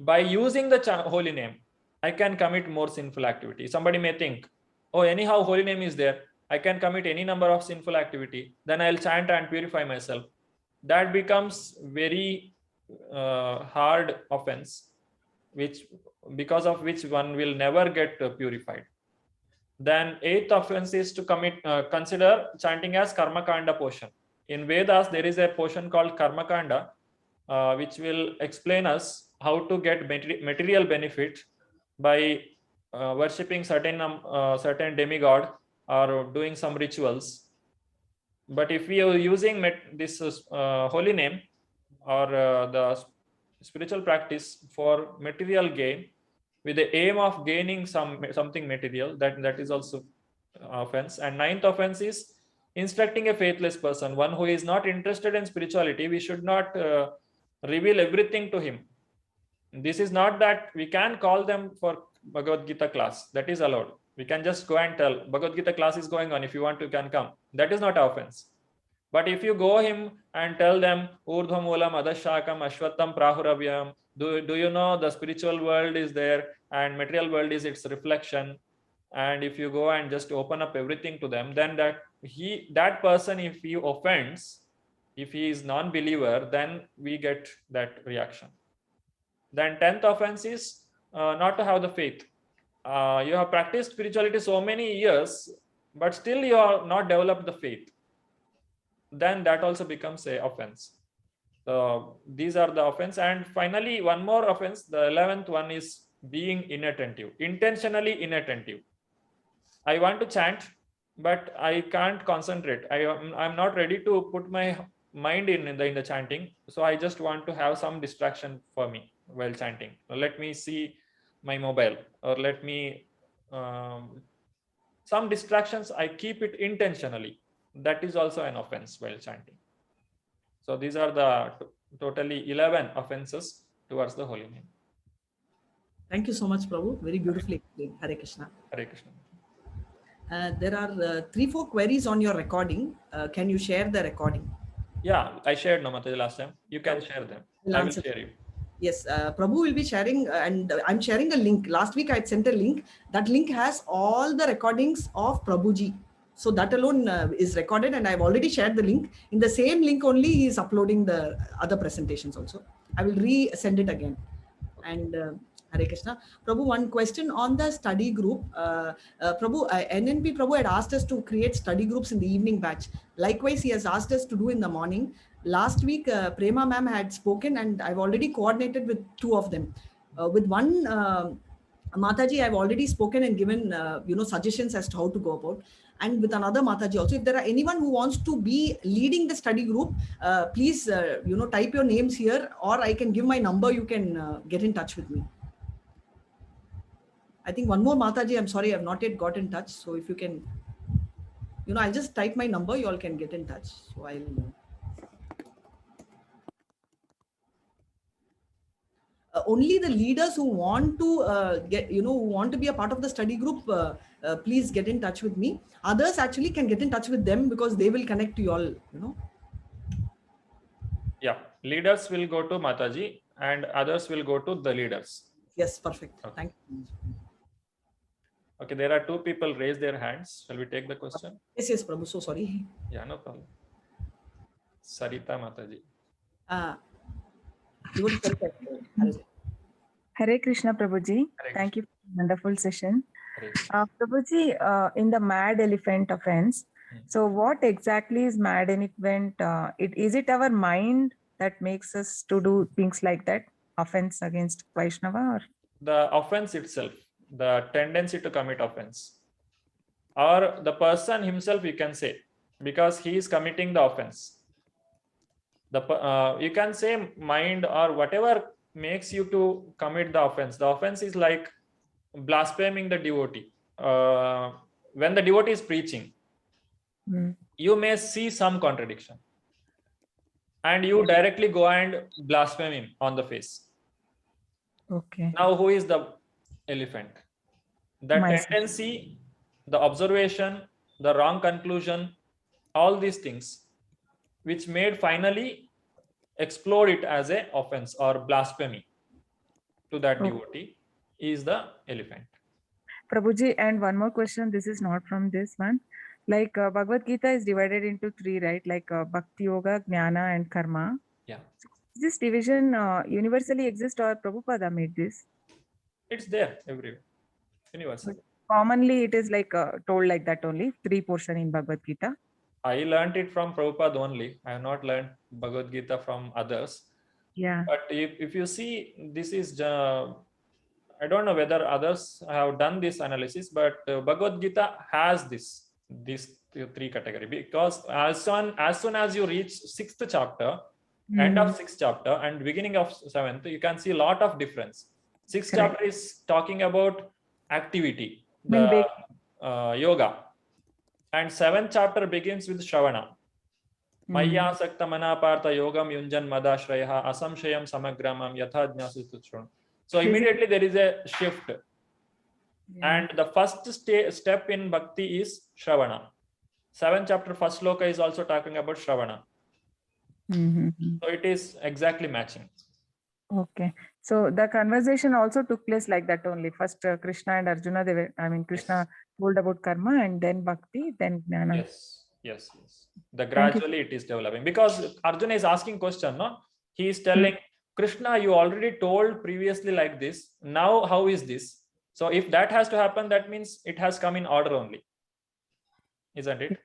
by using the holy name, I can commit more sinful activity. Somebody may think, oh, anyhow holy name is there, I can commit any number of sinful activity, then I'll chant and purify myself. That becomes very hard offense, because of which one will never get purified. Then eighth offense is to consider chanting as karma kanda portion. In Vedas there is a portion called karma kanda, which will explain us how to get material benefit by worshipping certain demigod or doing some rituals. But if we are using this holy name or the spiritual practice for material gain, with the aim of gaining something material, that is also offense. And ninth offense is instructing a faithless person, one who is not interested in spirituality. We should not reveal everything to him. This is not that we can call them for Bhagavad Gita class. That is allowed. We can just go and tell Bhagavad Gita class is going on. If you want, you can come. That is not offense. But if you go him and tell them Urdhva Moolam Adashakam Ashwattham Prahuravyam, do you know the spiritual world is there and material world is its reflection? And if you go and just open up everything to them, then that person, if he offends, if he is non-believer, then we get that reaction. Then 10th offense is not to have the faith. You have practiced spirituality so many years, but still you are not developed the faith. Then that also becomes a offense. So these are the offense. And finally, one more offense, the 11th one is being inattentive, intentionally inattentive. I want to chant, but I can't concentrate. I'm not ready to put my mind in the chanting. So I just want to have some distraction for me while chanting. Let me see my mobile, or let me some distractions. I keep it intentionally. That is also an offense while chanting. So these are the totally 11 offenses towards the holy name. Thank you so much, Prabhu. Very beautifully explained. Hare Krishna. Hare Krishna. There are 3-4 queries on your recording. Can you share the recording? Yeah, I shared Namataji last time. You can share them. I will share you. Yes, Prabhu will be sharing, and I'm sharing a link. Last week I had sent a link. That link has all the recordings of Prabhuji. So that alone is recorded, and I've already shared the link. In the same link only, he is uploading the other presentations also. I will resend it again. And Hare Krishna. Prabhu, one question on the study group. Prabhu, NNP Prabhu had asked us to create study groups in the evening batch. Likewise, he has asked us to do in the morning. Last week, Prema ma'am had spoken, and I've already coordinated with 2 of them. With one, Mataji, I've already spoken and given suggestions as to how to go about. And with another Mataji also, if there are anyone who wants to be leading the study group, please type your names here, or I can give my number. You can get in touch with me. I think one more Mataji, I'm sorry, I've not yet got in touch. So if you can, I'll just type my number, you all can get in touch. So I'll only the leaders who want to who want to be a part of the study group, please get in touch with me. Others actually can get in touch with them, because they will connect to you all, Yeah, leaders will go to Mataji and others will go to the leaders. Yes, perfect. Okay. Thank you. Okay, there are 2 people raised their hands. Shall we take the question? Yes, Prabhu. So sorry. Yeah, no problem. Sarita Mataji. Hare Krishna, Prabhuji. Thank you for the wonderful session. Prabhuji, in the mad elephant offense, so what exactly is mad elephant? Is it our mind that makes us to do things like that? Offense against Vaishnava? Or? The offense itself, the tendency to commit offense, or the person himself, you can say, because he is committing the offense. You can say mind or whatever makes you to commit the offense. The offense is like blaspheming the devotee. When the devotee is preaching, you may see some contradiction, and you directly go and blaspheme him on the face. Okay. Now, who is the elephant? The tendency, the observation, the wrong conclusion, all these things, which made finally explode it as a offense or blasphemy to that devotee, is the elephant. Prabhuji, and one more question. This is not from this one. Like Bhagavad Gita is divided into 3, right? Like Bhakti Yoga, Jnana, and Karma. Yeah. Does this division universally exist, or Prabhupada made this? It's there everywhere, universally. Commonly, it is like told like that only, 3 portion in Bhagavad Gita. I learned it from Prabhupada only. I have not learned Bhagavad Gita from others. Yeah. But if you see, this is, I don't know whether others have done this analysis, but Bhagavad Gita has these 3 category, because as soon as you reach 6th chapter, end of 6th chapter and beginning of 7th, you can see a lot of difference. 6th chapter is talking about activity, the yoga, and 7th chapter begins with Shravana. Mayyasakta manapartha yogam yunjan madashrayah asamshayam samagramam yatha jnasu tuchron. So immediately there is a shift. And the first step in bhakti is Shravana. 7th chapter, first sloka is also talking about Shravana. So it is exactly matching. Okay. So the conversation also took place like that only. First Krishna and Arjuna, Krishna told about karma and then bhakti, then jnana. Yes. The gradually it is developing, because Arjuna is asking question, no? He is telling Krishna, you already told previously like this. Now how is this? So if that has to happen, that means it has come in order only. Isn't it?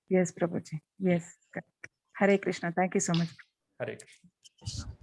Yes, Prabhuji. Yes. Hare Krishna. Thank you so much. Hare Krishna.